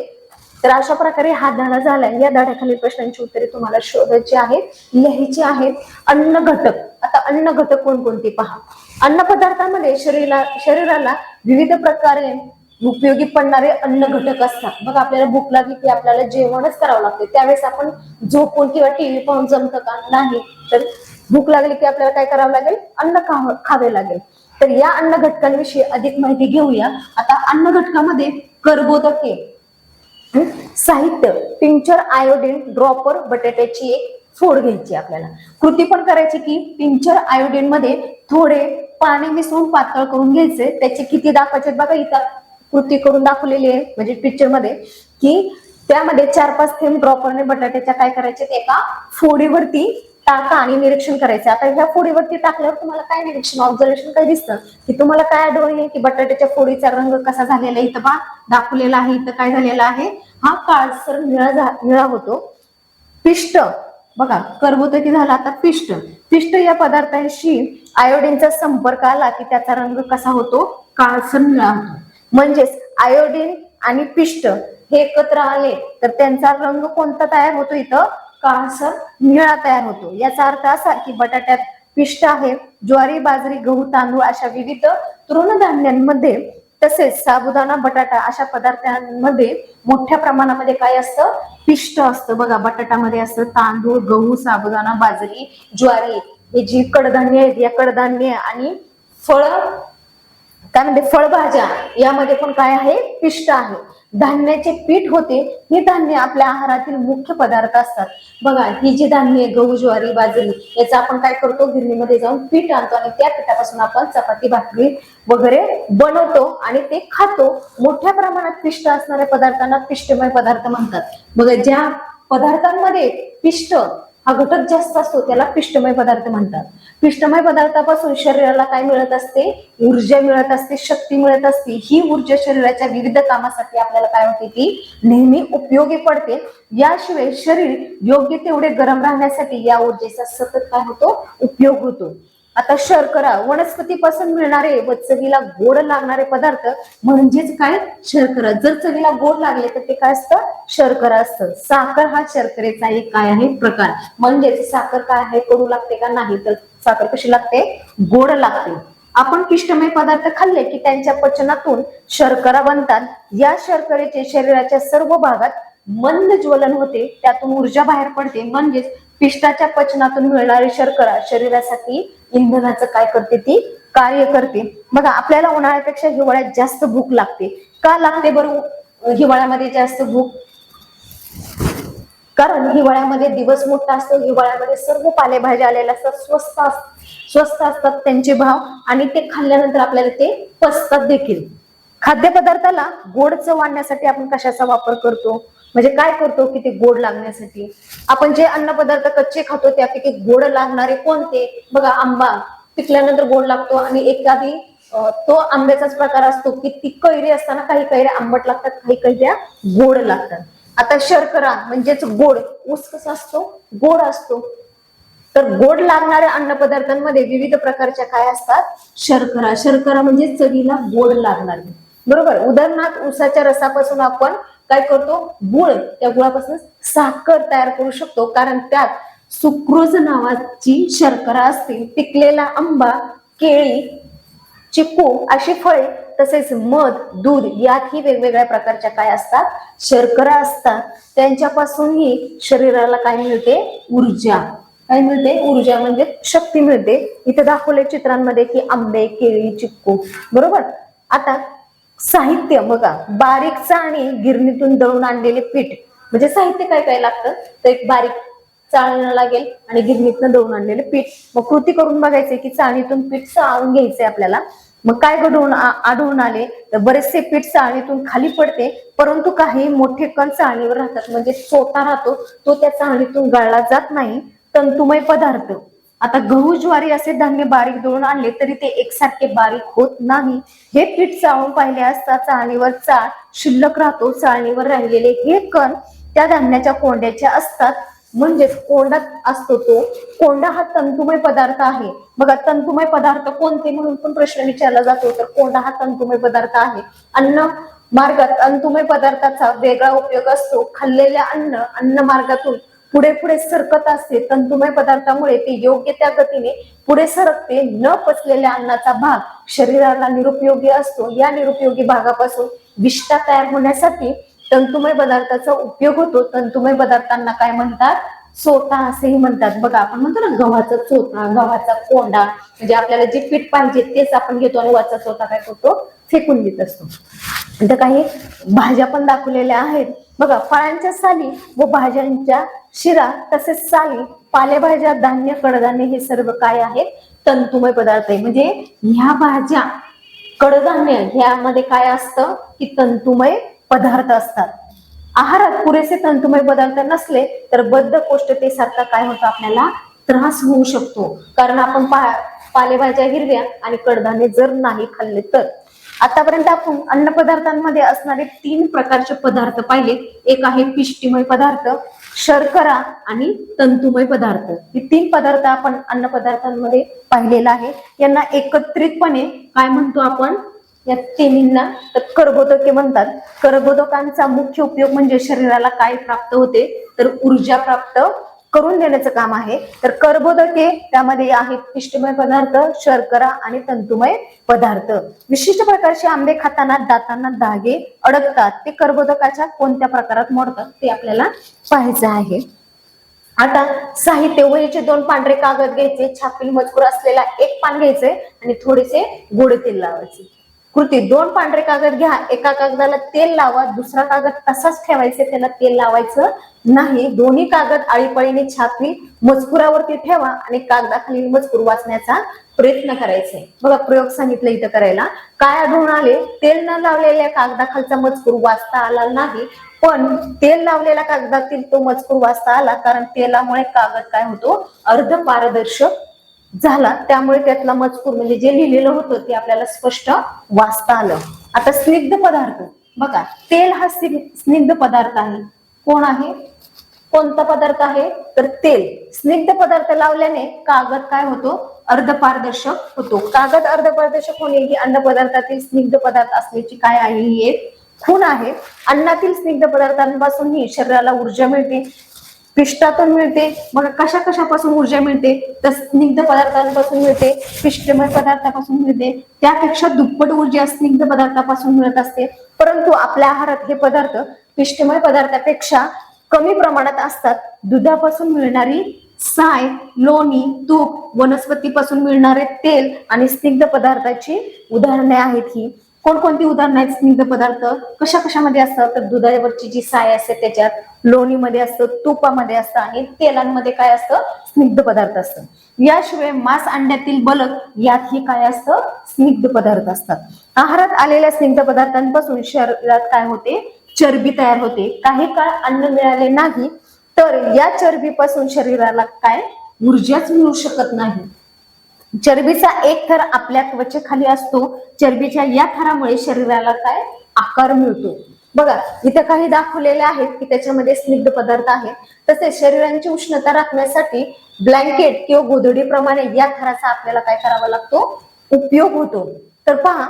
तर अशा प्रकारे हा धडा झाला. या धड्याखालील प्रश्नांची उत्तरे तुम्हाला शोधायची आहेत, लिहायची आहेत. अन्न घटक. आता अन्न घटक कोणकोणते पहा. अन्न पदार्थांमध्ये शरीराला विविध प्रकारे उपयोगी पडणारे अन्न घटक असतात. बघा आपल्याला भूक लागली की आपल्याला जेवणच करावं लागते. त्यावेळेस आपण झोपून किंवा टीव्ही पाहून जमतं का, नाही. तर भूक लागली की आपल्याला काय करावं लागेल, अन्न खावे लागेल. तर या अन्न घटकांविषयी अधिक माहिती घेऊया. आता अन्न घटकामध्ये कर्बोदके, साहित्य, टिंचर, आयोडीन, ड्रॉपर, बटाट्याची एक फोड घ्यायची. आपल्याला कृती पण करायची की टिंचर आयोडीन मध्ये थोडे पाणी मिसळून पातळ करून घ्यायचे. त्याचे किती दाखवायचे बघा, इथं कृती करून दाखवलेली आहे म्हणजे पिक्चर मध्ये, की त्यामध्ये 4-5 थेंब ड्रॉपरने बटाट्याच्या काय करायचे एका फोडीवरती टाका आणि निरीक्षण करायचे. आता ह्या फोडीवरती टाकल्यावर तुम्हाला काय निरीक्षण, ऑब्झर्वेशन काय दिसतं की तुम्हाला काय आढळून येईल की बटाट्याच्या फोडीचा रंग कसा झालेला आहे. इथं पहा दाखवलेला आहे. इथं काय झालेला आहे, हा काळसर निळा होतो. पिष्ट बघा, कर्बोदकी झाला. आता पिष्ट या पदार्थांशी आयोडीनचा संपर्क आला की त्याचा रंग कसा होतो, काळसर निळा होतो. म्हणजेच आयोडीन आणि पिष्ट हे एकत्र आले तर त्यांचा रंग कोणता तयार होतो इथं, काळसर निळा तयार होतो. याचा अर्थ असा की बटाट्यात पिष्ट आहे. ज्वारी, बाजरी, गहू, तांदूळ अशा विविध तृणधान्यांमध्ये तसेच साबुदाणा, बटाटा अशा पदार्थांमध्ये मोठ्या प्रमाणामध्ये काय असतं, पिष्ट असतं. बघा बटाट्यामध्ये असतं तांदूळ, गहू, साबुदाणा, बाजरी, ज्वारी, हे जी कडधान्य आहेत या कडधान्य आणि फळ काय म्हणते फळभाज्या यामध्ये पण काय आहे, पिष्ट आहे. धान्याचे पीठ होते, हे धान्य आपल्या आहारातील मुख्य पदार्थ असतात. बघा ही जी धान्य गहू, ज्वारी, बाजरी याचा आपण काय करतो, गिरणीमध्ये जाऊन पीठ आणतो आणि त्या पिठापासून आपण चपाती, भाकरी वगैरे बनवतो आणि ते खातो. मोठ्या प्रमाणात पिष्ट असणाऱ्या पदार्थांना पिष्टमय पदार्थ म्हणतात. बघा ज्या पदार्थांमध्ये पिष्ट हा घटक जास्त असतो त्याला पिष्टमय पदार्थ म्हणतात. पिष्टमय पदार्थापासून शरीराला काय मिळत असते, ऊर्जा मिळत असते, शक्ती मिळत असते. ही ऊर्जा शरीराच्या विविध कामासाठी आपल्याला काय होते, ती नेहमी उपयोगी पडते. याशिवाय शरीर योग्य तेवढे गरम राहण्यासाठी या ऊर्जेचा सतत काय होतो, उपयोग होतो. आता शर्करा वनस्पतीपासून मिळणारे व चवीला गोड लागणारे पदार्थ म्हणजेच काय, शर्करा. जर चवीला गोड लागले तर ते काय असतं, शर्करा असतं. साखर हा शर्करेचा एक काय आहे, प्रकार. म्हणजेच साखर काय आहे, कडू लागते का, नाही. तर साखर कशी लागते, गोड लागते. आपण पिष्टमय पदार्थ खाल्ले की त्यांच्या पचनातून शर्करा बनतात. या शर्करेचे शरीराच्या सर्व भागात मंद ज्वलन होते, त्यातून ऊर्जा बाहेर पडते. म्हणजेच पिष्टाच्या पचनातून मिळणारी शर्करा शरीरासाठी इंधनाचं काय करते, ती कार्य करते. बघा आपल्याला उन्हाळ्यापेक्षा हिवाळ्यात जास्त भूक लागते. का लागते बरं हिवाळ्यामध्ये जास्त भूक? कारण हिवाळ्यामध्ये दिवस मोठा असतो. हिवाळ्यामध्ये सर्व पालेभाज्या आलेल्या असतात, स्वस्त असतात त्यांचे भाव आणि ते खाल्ल्यानंतर आपल्याला ते पचतात देखील. खाद्यपदार्थाला गोड चव आणण्यासाठी आपण कशाचा वापर करतो, म्हणजे काय करतो की ते गोड लागण्यासाठी आपण जे अन्न पदार्थ कच्चे खातो त्यापैकी गोड लागणारे कोणते? बघा आंबा पिकल्यानंतर गोड लागतो आणि एखादी तो आंब्याचाच प्रकार असतो की ती कैरी असताना काही कैऱ्या आंबट लागतात, काही कैऱ्या गोड लागतात. आता शर्करा म्हणजेच गोड, ऊस कसा असतो, गोड असतो. तर गोड लागणाऱ्या अन्न पदार्थांमध्ये विविध प्रकारच्या काय असतात, शर्करा. शर्करा म्हणजे चवीला गोड लागणारी, बरोबर. उदाहरणार्थ ऊसाच्या रसापासून आपण काय करतो, गुळ, त्या गुळापासून साखर तयार करू शकतो, कारण त्यात सुक्रोज नावाची शर्करा असते. पिकलेला आंबा, केळी, चिकू अशी फळे तसेच मध, दूध यातही वेगवेगळ्या प्रकारच्या काय असतात, शर्करा असतात. त्यांच्यापासूनही शरीराला काय मिळते, ऊर्जा. काय मिळते, ऊर्जा म्हणजे शक्ती मिळते. इथे दाखवले चित्रांमध्ये की आंबे, केळी, चिक्कू, बरोबर. आता साहित्य बघा, बारीक चाळणी, गिरणीतून दळून आणलेले पीठ. म्हणजे साहित्य काय काय लागतं, तर एक बारीक चाळणं लागेल आणि गिरणीतून दळून आणलेले पीठ. मग कृती करून बघायचे की चाळणीतून पीठ चाळून घ्यायचंय आपल्याला. मग काय घडून आढळून आले तर बरेचसे पीठ चाळणीतून खाली पडते, परंतु काही मोठे कण चाळणीवर राहतात. म्हणजे चोथा राहतो तो त्या चाळणीतून गाळला जात नाही. तंतुमय पदार्थ, आता गहू, ज्वारी असे धान्य बारीक दळून आणले तरी ते एकसारखे बारीक होत नाही. हे पीठ चाळून पाहिले असता चाळणीवर चाळ शिल्लक राहतो. चाळणीवर राहिलेले हे कण त्या धान्याच्या कोंड्याच्या असतात. म्हणजेच कोंडा असतो तो कोंडा हा तंतुमय पदार्थ आहे. बघा तंतुमय पदार्थ कोणते म्हणून पण प्रश्न विचारला जातो, तर कोंडा हा तंतुमय पदार्थ आहे. अन्न मार्गात तंतुमय पदार्थाचा वेगळा उपयोग असतो. खाल्लेल्या अन्न मार्गातून पुढे पुढे सरकत असते. तंतुमय पदार्थामुळे ते योग्य त्या गतीने पुढे सरकते. न पचलेल्या अन्नाचा भाग शरीराला निरुपयोगी असतो. या निरुपयोगी भागापासून विष्ठा तयार होण्यासाठी तंतुमय पदार्थाचा उपयोग होतो. तंतुमय पदार्थांना काय म्हणतात, चोथा असेही म्हणतात. बघा आपण म्हणतो ना गव्हाचा चोथा, गव्हाचा कोंडा, म्हणजे आपल्याला जे पीठ पाहिजे तेच आपण घेतो आणि वरचा चोथा काय करतो, फेकून देत असतो. तर काही भाज्या पण दाखवलेल्या आहेत. बघा फळांच्या साली व भाज्यांच्या शिरा तसेच साली, पालेभाज्या, धान्य, कडधान्य हे सर्व काय आहेत, तंतुमय पदार्थ आहे. म्हणजे ह्या भाज्या, कडधान्य ह्यामध्ये काय असतं की तंतुमय पदार्थ असतात. आहारात पुरेसे तंतुमय पदार्थ नसले तर बद्धकोष्ठतेसारखा काय होतं, आपल्याला त्रास होऊ शकतो. कारण आपण पालेभाज्या हिरव्या आणि कडधान्य जर नाही खाल्ले तर. आतापर्यंत आपण अन्न पदार्थांमध्ये असणारे 3 प्रकारचे पदार्थ पाहिले. एक आहे पिष्टिमय पदार्थ, शर्करा आणि तंतुमय पदार्थ. हे 3 पदार्थ आपण अन्न पदार्थांमध्ये पाहिलेला आहे. यांना एकत्रितपणे काय म्हणतो आपण, या तिन्हींना तर कर्बोदके म्हणतात. कर्बोदकांचा मुख्य उपयोग म्हणजे शरीराला काय प्राप्त होते, तर ऊर्जा प्राप्त करून देण्याचं काम आहे. तर कर्बोदके त्यामध्ये आहेत पिष्टमय पदार्थ, शर्करा आणि तंतुमय पदार्थ. विशिष्ट प्रकारचे आंबे खाताना दातांना धागे अडकतात, ते कर्बोदकाच्या कोणत्या प्रकारात मोडतात ते आपल्याला पाहायचं आहे. आता साहित्य, वहीचे 2 पांढरे कागद घ्यायचे, छापील मजकूर असलेला 1 पान घ्यायचे आणि थोडेसे गोड तेल लावायचे. कृती, 2 पांढरे कागद घ्या, एका कागदाला तेल लावा, दुसरा कागद तसाच ठेवायचे, त्याला तेल लावायचं नाही. दोन्ही कागद आळीपाळीने छापील मजकुरावरती ठेवा आणि कागदाखालील मजकूर वाचण्याचा प्रयत्न करायचा. बघा प्रयोग सांगितलं इथं करायला. काय आढळून आले, तेल न लावलेल्या कागदाखालचा मजकूर वाचता आला नाही, पण तेल लावलेल्या कागदातील तो मजकूर वाचता आला, कारण तेलामुळे कागद काय होतो, अर्धपारदर्शक झाला, त्यामुळे त्यातला मजकूर म्हणजे जे लिहिलेलं होतं ते आपल्याला स्पष्ट वाचता आलं. आता स्निग्ध पदार्थ, बघा तेल हा स्निग्ध पदार्थ आहे. कोण आहे, कोणता पदार्थ आहे, तर तेल. स्निग्ध पदार्थ लावल्याने कागद काय होतो, अर्धपारदर्शक होतो. कागद अर्धपारदर्शक होणे ही अन्न पदार्थातील स्निग्ध पदार्थ असल्याची काय आहे, ही एक खूण आहे. अन्नातील स्निग्ध पदार्थांपासून ही शरीराला ऊर्जा मिळते, पिष्टातून मिळते. मग कशा कशापासून ऊर्जा मिळते, तर स्निग्ध पदार्थांपासून मिळते, पिष्टमय पदार्थापासून मिळते. त्यापेक्षा दुप्पट ऊर्जा स्निग्ध पदार्थापासून मिळत असते. परंतु आपल्या आहारात हे पदार्थ पिष्टमय पदार्थापेक्षा कमी प्रमाणात असतात. दुधापासून मिळणारी साय, लोणी, तूप, वनस्पतीपासून मिळणारे तेल आणि स्निग्ध पदार्थाची उदाहरणे आहेत. ही कोणकोणती उदाहरणं आहेत स्निग्ध पदार्थ, कशा कशामध्ये असतात, तर दुधावरची जी साय असते त्याच्यात, लोणीमध्ये असतं, तुपामध्ये असतं आणि तेलांमध्ये काय असतं, स्निग्ध पदार्थ असतं. याशिवाय मांस, अंड्यातील बलक यातही काय असतं, स्निग्ध पदार्थ असतात. आहारात आलेल्या स्निग्ध पदार्थांपासून शरीरात काय होते, चरबी तयार होते. काही काळ अन्न मिळाले नाही तर या चरबीपासून शरीराला काय ऊर्जाच मिळू शकत नाही. चरबीचा एक थर आपल्या त्वचेखाली असतो. चरबीच्या या थरामुळे शरीराला काय आकार मिळतो. बघा इथे काही दाखवलेले आहेत की त्याच्यामध्ये स्निग्ध पदार्थ आहेत. तसेच शरीराची उष्णता राखण्यासाठी ब्लँकेट किंवा गोधडीप्रमाणे या थराचा आपल्याला काय करावा लागतो, उपयोग होतो. तर पहा,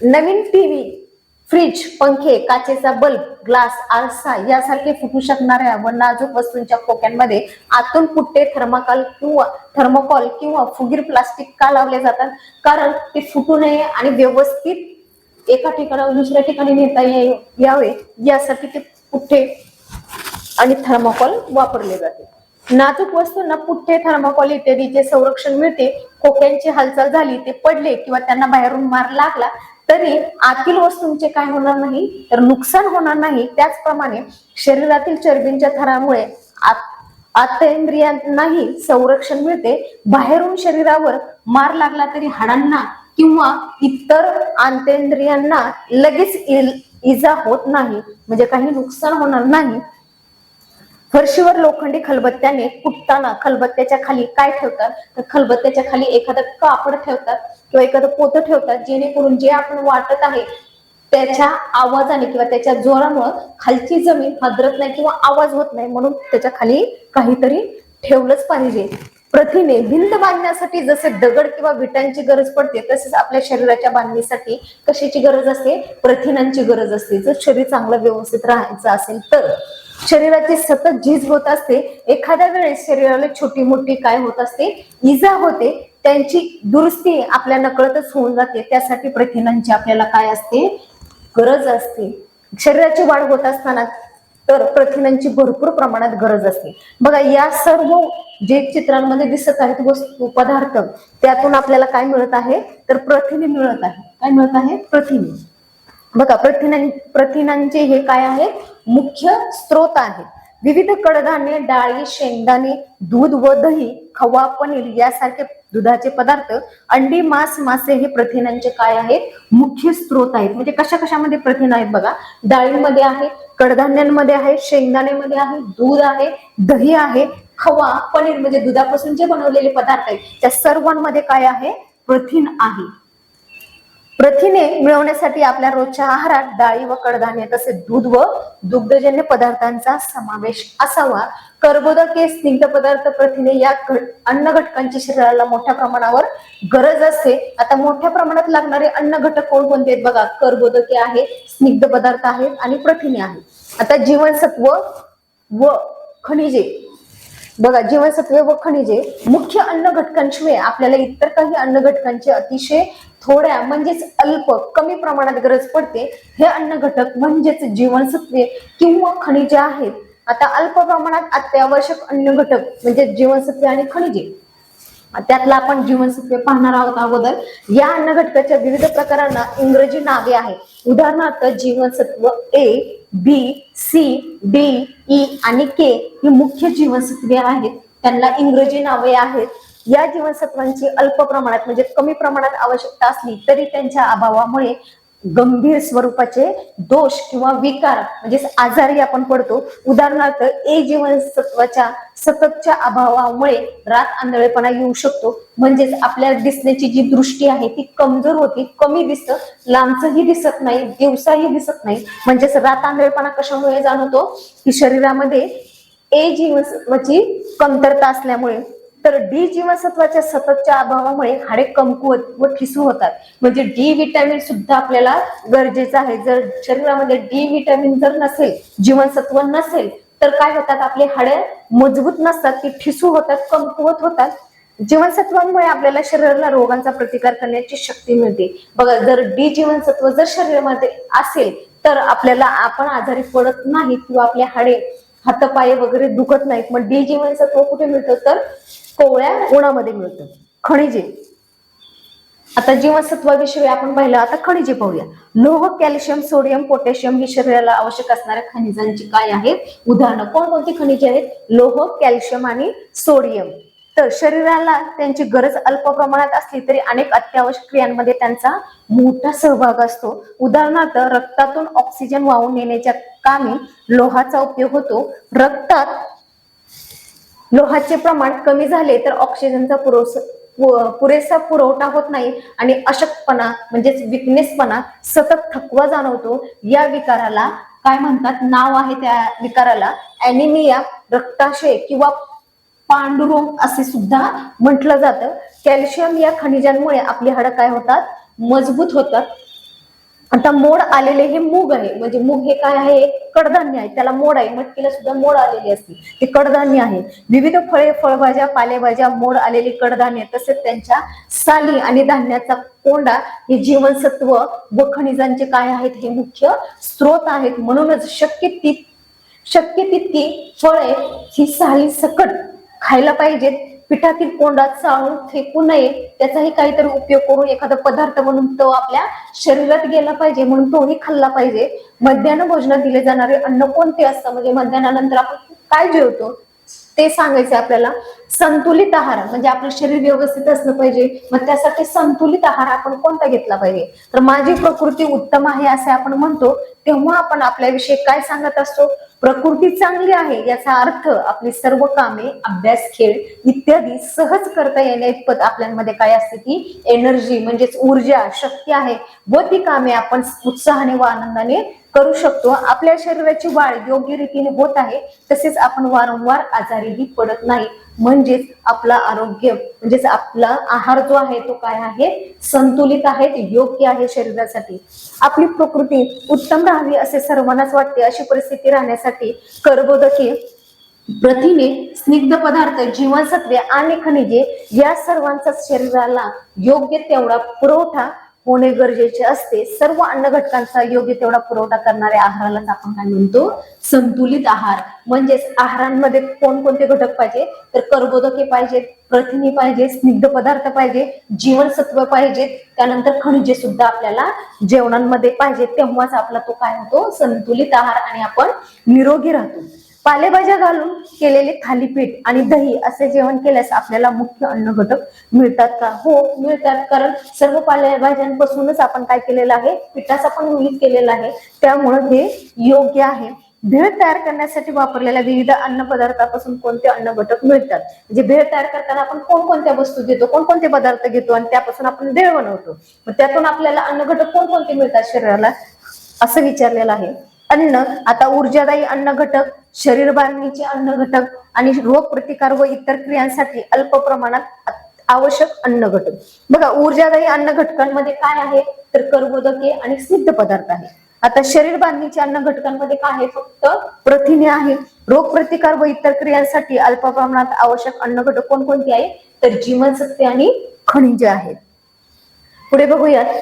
नवीन टीव्ही, फ्रीज, पंखे, काचेचा बल्ब, ग्लास, आरसा यासारखे फुटू शकणाऱ्या व नाजूक वस्तूंच्या खोक्यांमध्ये आतून पुट्टे थर्मोकॉल किंवा फुगीर प्लास्टिक का लावले जातात, कारण ते फुटू नये आणि व्यवस्थित एका ठिकाणावर दुसऱ्या ठिकाणी नेता यावे यासाठी ते पुट्टे आणि थर्मोकॉल वापरले जाते. नाजूक वस्तूंना पुट्टे, थर्मोकॉल इत्यादीचे संरक्षण मिळते. खोक्यांची हालचाल झाली, ते पडले किंवा त्यांना बाहेरून मार लागला तरी आतील वस्तूंचे काय होणार नाही, तर नुकसान होणार नाही. त्याचप्रमाणे शरीरातील चरबींच्या थरामुळे आंतरेंद्रियांनाही संरक्षण मिळते. बाहेरून शरीरावर मार लागला तरी हाडांना किंवा इतर आंतरेंद्रियांना लगेच इजा होत नाही, म्हणजे काही नुकसान होणार नाही. फरशीवर लोखंडी खलबत्त्याने कुटताना खलबत्त्याच्या खाली काय ठेवतात, तर खलबत्त्याच्या खाली एखादं कापड ठेवतात किंवा एखादं पोतं ठेवतात, जेणेकरून जे आपण वाटत आहे त्याच्या आवाजाने किंवा त्याच्या जोरामुळे खालची जमीन हादरत नाही किंवा आवाज होत नाही, म्हणून त्याच्या खाली काहीतरी ठेवलंच पाहिजे. प्रथिने, भिंत बांधण्यासाठी जसे दगड किंवा विटांची गरज पडते, तसेच आपल्या शरीराच्या बांधणीसाठी कशाची गरज असते, प्रथिनांची गरज असते. जर शरीर चांगलं व्यवस्थित राहायचं असेल तर शरीराची सतत झीज होत असते. एखाद्या वेळेस शरीराला छोटी मोठी काय होत असते, इजा होते, त्यांची दुरुस्ती आपल्या नकळतच होऊन जाते. त्यासाठी प्रथिनांची आपल्याला काय असते, गरज असते. शरीराची वाढ होत असताना तर प्रथिनांची भरपूर प्रमाणात गरज असते. बघा या सर्व जे चित्रांमध्ये दिसत आहेत वस्तू, पदार्थ, त्यातून आपल्याला काय मिळत आहे, तर प्रथिने मिळत आहे. काय मिळत आहे, प्रथिने. बघा प्रथिनांचे हे काय आहे, मुख्य स्रोत आहेत. विविध कडधान्ये, डाळी, शेंगदाणे, दूध व दही, खवा, पनीर यासारखे दुधाचे पदार्थ, अंडी, मांस, मासे हे प्रथिनांचे काय आहेत, मुख्य स्रोत आहेत. म्हणजे कशा कशामध्ये प्रथिन आहेत बघा, डाळींमध्ये आहे, कडधान्यांमध्ये आहे, शेंगदाण्यामध्ये आहे, दूध आहे, दही आहे, खवा, पनीर म्हणजे दुधापासून जे बनवलेले पदार्थ आहेत त्या सर्वांमध्ये काय आहे, प्रथिन आहे. प्रथिने मिळवण्यासाठी आपल्या रोजच्या आहारात डाळी व कडधान्य तसेच दूध व दुग्धजन्य पदार्थांचा समावेश असावा. कर्बोदके, स्निग्ध पदार्थ, प्रथिने या अन्न घटकांची शरीराला मोठ्या प्रमाणावर गरज असते. आता मोठ्या प्रमाणात लागणारे अन्न घटक कोणकोणते आहेत बघा, कर्बोदके आहे, स्निग्ध पदार्थ आहेत आणि प्रथिने आहेत. आता जीवनसत्व व खनिजे बघा, जीवनसत्वे व खनिजे मुख्य अन्न घटकांशिवाय आपल्याला इतर काही अन्न घटकांची अतिशय थोड्या म्हणजेच अल्प कमी प्रमाणात गरज पडते. हे अन्न घटक म्हणजेच जीवनसत्वे किंवा खनिजे आहेत. आता अल्प प्रमाणात अत्यावश्यक अन्न घटक म्हणजे जीवनसत्वे आणि खनिजे, त्यातला आपण जीवनसत्वे पाहणार आहोत अगोदर. या अन्न घटकाच्या विविध प्रकारांना इंग्रजी नावे आहेत. उदाहरणार्थ जीवनसत्व ए, बी, सी, डी, ई आणि के ही मुख्य जीवनसत्वे आहेत, त्यांना इंग्रजी नावे आहेत. या जीवनसत्वांची अल्प प्रमाणात म्हणजे कमी प्रमाणात आवश्यकता असली तरी त्यांच्या अभावामुळे गंभीर स्वरूपाचे दोष किंवा विकार म्हणजे आजारी आपण पडतो. उदाहरणार्थ ए जीवनसत्वाच्या सततच्या अभावामुळे रात आंधळेपणा येऊ शकतो, म्हणजेच आपल्याला दिसण्याची जी दृष्टी आहे ती कमजोर होती, कमी दिसतं, लांबचंही दिसत नाही, दिवसाही दिसत नाही. म्हणजेच रात आंधळेपणा कशामुळे जाणवतो की शरीरामध्ये ए जीवनसत्वाची कमतरता असल्यामुळे. तर डी जीवनसत्वाच्या सततच्या अभावामुळे हाडे कमकुवत व ठिसूळ होतात. म्हणजे डी विटॅमिन सुद्धा आपल्याला गरजेचं आहे. जर शरीरामध्ये डी विटॅमिन जर नसेल, जीवनसत्व नसेल तर काय होतात, आपले हाडे मजबूत नसतात, ती ठिसूळ होतात, कमकुवत होतात. जीवनसत्वांमुळे आपल्याला शरीराला रोगांचा प्रतिकार करण्याची शक्ती मिळते. बघा, जर डी जीवनसत्व जर शरीरामध्ये असेल तर आपल्याला आपण आजारी पडत नाही किंवा आपले हाडे हातपाय वगैरे दुखत नाहीत. मग डी जीवनसत्व कुठे मिळतं तर कोवळ्या उन्हामध्ये मिळतं. खनिजे, आता जीवनसत्वाविषयी आपण पाहिलं, आता खनिजे पाहूया. लोह, कॅल्शियम, सोडियम, पोटॅशियम ही शरीराला आवश्यक असणाऱ्या खनिजांची काय आहेत उदाहरणं. कोणकोणती खनिजे आहेत, लोह, कॅल्शियम आणि सोडियम. तर शरीराला त्यांची गरज अल्प प्रमाणात असली तरी अनेक अत्यावश्यक क्रियांमध्ये त्यांचा मोठा सहभाग असतो. उदाहरणार्थ रक्तातून ऑक्सिजन वाहून नेण्याच्या कामी लोहाचा उपयोग होतो. रक्तात लोहाचे प्रमाण कमी झाले तर ऑक्सिजनचा पुरेसा पुरवठा होत नाही आणि अशक्तपणा म्हणजेच विकनेसपणा, सतत थकवा जाणवतो. या विकाराला काय म्हणतात, नाव आहे त्या विकाराला ॲनिमिया, रक्ताशय किंवा पांडुरोग असे सुद्धा म्हटलं जातं. कॅल्शियम या खनिजांमुळे आपली हाडं काय होतात, मजबूत होतात. आता मोड आलेले हे मूग आहे, म्हणजे मूग हे काय आहे, कडधान्य आहे, त्याला मोड आहे. मटकीला सुद्धा मोड आलेली असते, ते कडधान्य आहे. विविध फळे, फळभाज्या, पालेभाज्या, मोड आलेली कडधान्य तसेच त्यांच्या साली आणि धान्याचा कोंडा हे जीवनसत्व व खनिजांचे काय आहेत, हे मुख्य स्रोत आहेत. म्हणूनच शक्य तितकी फळे ही साली सकट खायला पाहिजेत. पिठातील कोंडा चाळून फेकू नये, त्याचाही काहीतरी उपयोग करून एखादा पदार्थ म्हणून तो आपल्या शरीरात गेला पाहिजे, म्हणून तोही खाल्ला पाहिजे. मध्यान्ह भोजनात दिले जाणारे अन्न कोणते असतं, म्हणजे मध्यान्हानंतर आपण काय जेवतो ते सांगायचं आपल्याला. संतुलित आहार म्हणजे आपलं शरीर व्यवस्थित असलं पाहिजे, मग त्यासाठी संतुलित आहार आपण कोणता घेतला पाहिजे. तर माझी प्रकृती उत्तम आहे असे आपण म्हणतो तेव्हा आपण आपल्याविषयी काय सांगत असतो, प्रकृती चांगली आहे याचा अर्थ आपली सर्व कामे, अभ्यास, खेळ इत्यादी सहज करता येण्याइतपत आपल्यामध्ये काय असते, ती एनर्जी म्हणजेच ऊर्जा, शक्ती आहे व ती कामे आपण उत्साहाने व आनंदाने करू शकतो. आपल्या शरीराची वाढ योग्य रीतीने होत आहे, तसेच आपण वारंवार आजारीही पडत नाही. म्हणजेच आपला आरोग्य म्हणजेच आपला आहार जो आहे तो काय आहे, संतुलित आहे, योग्य आहे शरीरासाठी. आपली प्रकृती उत्तम राहावी असे सर्वांनाच वाटते. अशी परिस्थिती राहण्यासाठी कर्बोदके, प्रथिने, स्निग्ध पदार्थ, जीवनसत्वे आणि खनिजे या सर्वांचा शरीराला योग्य तेवढा पुरवठा होणे गरजेचे असते. सर्व अन्न घटकांचा योग्य तेवढा पुरवठा करणाऱ्या आहारालाच आपण काय म्हणतो, संतुलित आहार. म्हणजेच आहारांमध्ये कोणकोणते घटक पाहिजे तर कर्बोदके पाहिजेत, प्रथिने पाहिजे, स्निग्ध पदार्थ पाहिजे, जीवनसत्व पाहिजे, त्यानंतर खनिजे सुद्धा आपल्याला जेवणांमध्ये पाहिजे. तेव्हाच आपला तो काय होतो, संतुलित आहार आणि आपण निरोगी राहतो. पालेभाज्या घालून केलेले थालीपीठ आणि दही असे जेवण केल्यास आपल्याला मुख्य अन्न घटक मिळतात का? हो मिळतात, कारण सर्व पालेभाज्यांपासूनच आपण काय केलेलं आहे, पिठाचा पण यूज केलेला आहे, त्यामुळे हे योग्य आहे. भेळ तयार करण्यासाठी वापरलेल्या विविध अन्न पदार्थापासून कोणते अन्न घटक मिळतात? म्हणजे भेळ तयार करताना आपण कोणकोणत्या वस्तू घेतो, कोणकोणते पदार्थ घेतो आणि त्यापासून आपण भेळ बनवतो, मग त्यातून आपल्याला अन्न घटक कोणकोणते मिळतात शरीराला, असं विचारलेलं आहे. अन्न, आता ऊर्जादायी अन्न घटक, शरीर बांधणीचे अन्न घटक आणि रोग प्रतिकार व इतर क्रियांसाठी अल्प प्रमाणात आवश्यक अन्न घटक. बघा, ऊर्जादायी अन्न घटकांमध्ये काय आहे, तर कर्बोदके आणि स्निग्ध पदार्थ आहे. आता शरीर बांधणीच्या अन्न घटकांमध्ये काय आहे, फक्त प्रथिने आहे. रोग प्रतिकार व इतर क्रियांसाठी अल्प प्रमाणात आवश्यक अन्न घटक कोणकोणते आहे, तर जीवनसत्वे आणि खनिजे आहेत. पुढे बघूयात,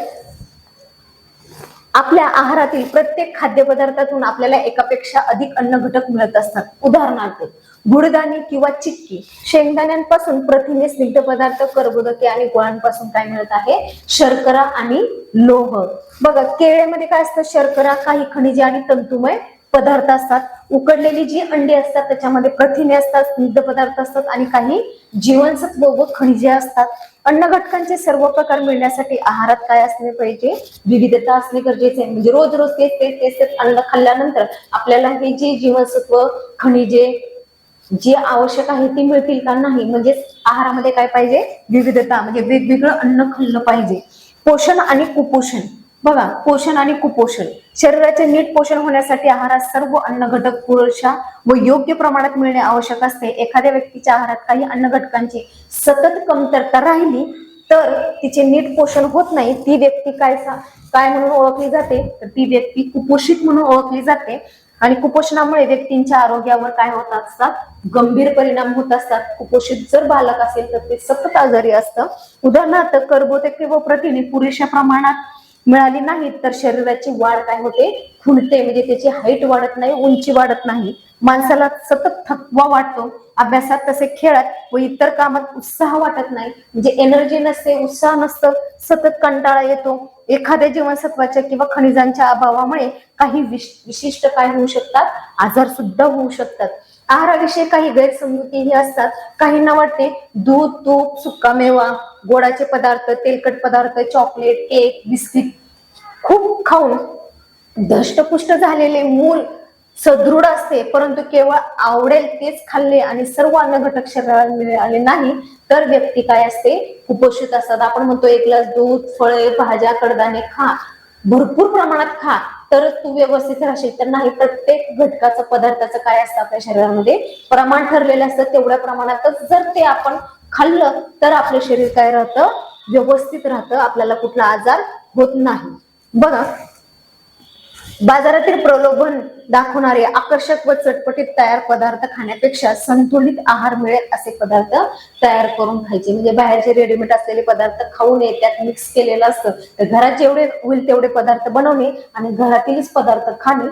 आपल्या आहारातील प्रत्येक खाद्यपदार्थातून आपल्याला एकापेक्षा अधिक अन्न घटक मिळत असतात. उदाहरणार्थ, गुडदाणे किंवा चिक्की, शेंगदाण्यांपासून प्रथिने, स्निग्ध पदार्थ, कर्बोदके आणि गुळांपासून काय मिळत आहे, शर्करा आणि लोह. बघा, केळ्यामध्ये काय असतं, शर्करा, काही खनिजे आणि तंतुमय पदार्थ असतात. उकडलेली जी अंडी असतात त्याच्यामध्ये प्रथिने असतात, स्निग्ध पदार्थ असतात आणि काही जीवनसत्व व खनिजे असतात. अन्न घटकांचे सर्व प्रकार मिळण्यासाठी आहारात काय असले पाहिजे, विविधता असणे गरजेचे आहे. म्हणजे रोज रोज तेच अन्न खाल्ल्यानंतर आपल्याला हे जे जीवनसत्व, खनिजे जे आवश्यक आहे ती मिळतील का, नाही. म्हणजे आहारामध्ये काय पाहिजे, विविधता, म्हणजे वेगवेगळं अन्न खाल्लं पाहिजे. पोषण आणि कुपोषण. बघा, पोषण आणि कुपोषण, शरीराचे नीट पोषण होण्यासाठी आहारात सर्व अन्न घटक पुरेशा व योग्य प्रमाणात मिळणे आवश्यक असते. एखाद्या व्यक्तीच्या आहारात काही अन्न घटकांची सतत कमतरता राहिली तर तिचे नीट पोषण होत नाही. ती व्यक्ती काय म्हणून ओळखली जाते, तर ती व्यक्ती कुपोषित म्हणून ओळखली जाते. आणि कुपोषणामुळे व्यक्तींच्या आरोग्यावर काय होत असतात, गंभीर परिणाम होत असतात. कुपोषित जर बालक असेल तर ते सतत आजारी असतं. उदाहरणार्थ, कर्बोदके व प्रथिने पुरेशा प्रमाणात मिळाली नाही तर शरीराची वाढ काय होते, खुंटते. म्हणजे त्याची हाईट वाढत नाही, उंची वाढत नाही. माणसाला सतत थकवा वाटतो. अभ्यासात, तसे खेळात व इतर कामात उत्साह वाटत नाही. म्हणजे एनर्जी नसते, उत्साह नसतं, सतत कंटाळा येतो. एखाद्या जीवनसत्वाच्या किंवा खनिजांच्या अभावामुळे काही विशिष्ट काय होऊ शकतात, आजार सुद्धा होऊ शकतात. आहाराविषयी काही गैरसमजुतीही असतात. काहींना वाटते दूध, तूप, सुकामेवा, गोडाचे पदार्थ, तेलकट पदार्थ, चॉकलेट, केक, बिस्किट खूप खाऊन धष्टपुष्ट झालेले मूल सदृढ असते. परंतु केवळ आवडेल तेच खाल्ले आणि सर्व अन्न घटक शरीराला मिळाले नाही तर व्यक्ती काय असते, कुपोषित असतात. आपण म्हणतो एक ग्लास दूध, फळे, भाज्या, कडधान्ये खा, भरपूर प्रमाणात खा तर तू व्यवस्थित राहशील. तर नाही, प्रत्येक घटकाचं, पदार्थाचं काय असतं आपल्या शरीरामध्ये प्रमाण ठरलेलं असतं. तेवढ्या प्रमाणातच जर ते आपण खाल्लं तर आपलं शरीर काय राहतं, व्यवस्थित राहतं, आपल्याला कुठला आजार होत नाही. बघा, बाजारातील प्रलोभन दाखवणारे आकर्षक व चटपटीत तयार पदार्थ खाण्यापेक्षा संतुलित आहार मिळेल असे पदार्थ तयार करून खायचे. म्हणजे बाहेरचे रेडीमेड असलेले पदार्थ खाऊ नये, त्यात मिक्स केलेलं असतं. तर घरात जेवढे होईल तेवढे पदार्थ बनवणे आणि घरातीलच पदार्थ खाणे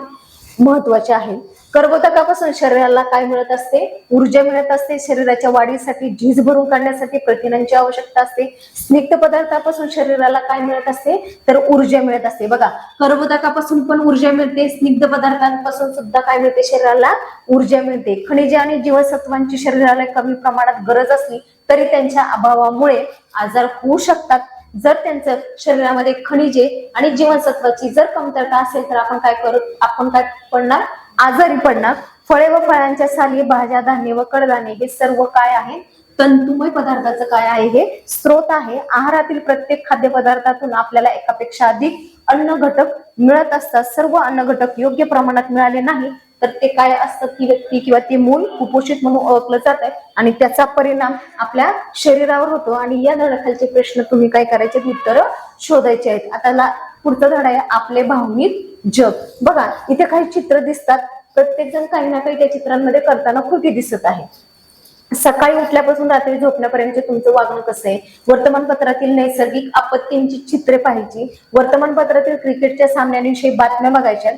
महत्वाचे आहे. कर्बोदकापासून शरीराला काय मिळत असते, ऊर्जा मिळत असते. शरीराच्या वाढीसाठी, झीज भरून काढण्यासाठी प्रथिनांची आवश्यकता असते. स्निग्ध पदार्थापासून शरीराला काय मिळत असते, तर ऊर्जा मिळत असते. बघा, कर्बोदकापासून पण ऊर्जा मिळते, स्निग्ध पदार्थांपासून सुद्धा काय मिळते, शरीराला ऊर्जा मिळते. खनिजे आणि जीवनसत्वांची शरीराला कमी प्रमाणात गरज असली तरी त्यांच्या अभावामुळे आजार होऊ शकतात. जर त्यांचं शरीरामध्ये खनिजे आणि जीवनसत्वाची जर कमतरता असेल तर आपण काय पडणार, आजारी पडणार. फळे व फळांच्या साली, भाज्या, धान्य व कडधान्ये हे सर्व काय आहे, तंतुमय पदार्थाचं काय आहे, हे स्रोत आहे. आहारातील प्रत्येक खाद्यपदार्थातून आपल्याला एकापेक्षा अधिक अन्न घटक मिळत असतात. सर्व अन्न घटक योग्य प्रमाणात मिळाले नाही तर ते काय असतं, ती व्यक्ती किंवा ते मूल कुपोषित म्हणून ओळखलं जात आहे आणि त्याचा परिणाम आपल्या शरीरावर होतो. आणि या धड्याखालचे प्रश्न तुम्ही काय करायचे, उत्तर शोधायचे आहेत. आता पुढचा धडा आहे आपले भावनिक जग. बघा, इथे काही चित्र दिसतात. प्रत्येक जण काही ना काही त्या चित्रांमध्ये करताना कृती दिसत आहे. सकाळी उठल्यापासून रात्री झोपण्यापर्यंत तुमचं वागणं कसं आहे, वर्तमानपत्रातील नैसर्गिक आपत्तींची चित्रे पाहायची, वर्तमानपत्रातील क्रिकेटच्या सामन्यांविषयी बातम्या बघायच्या,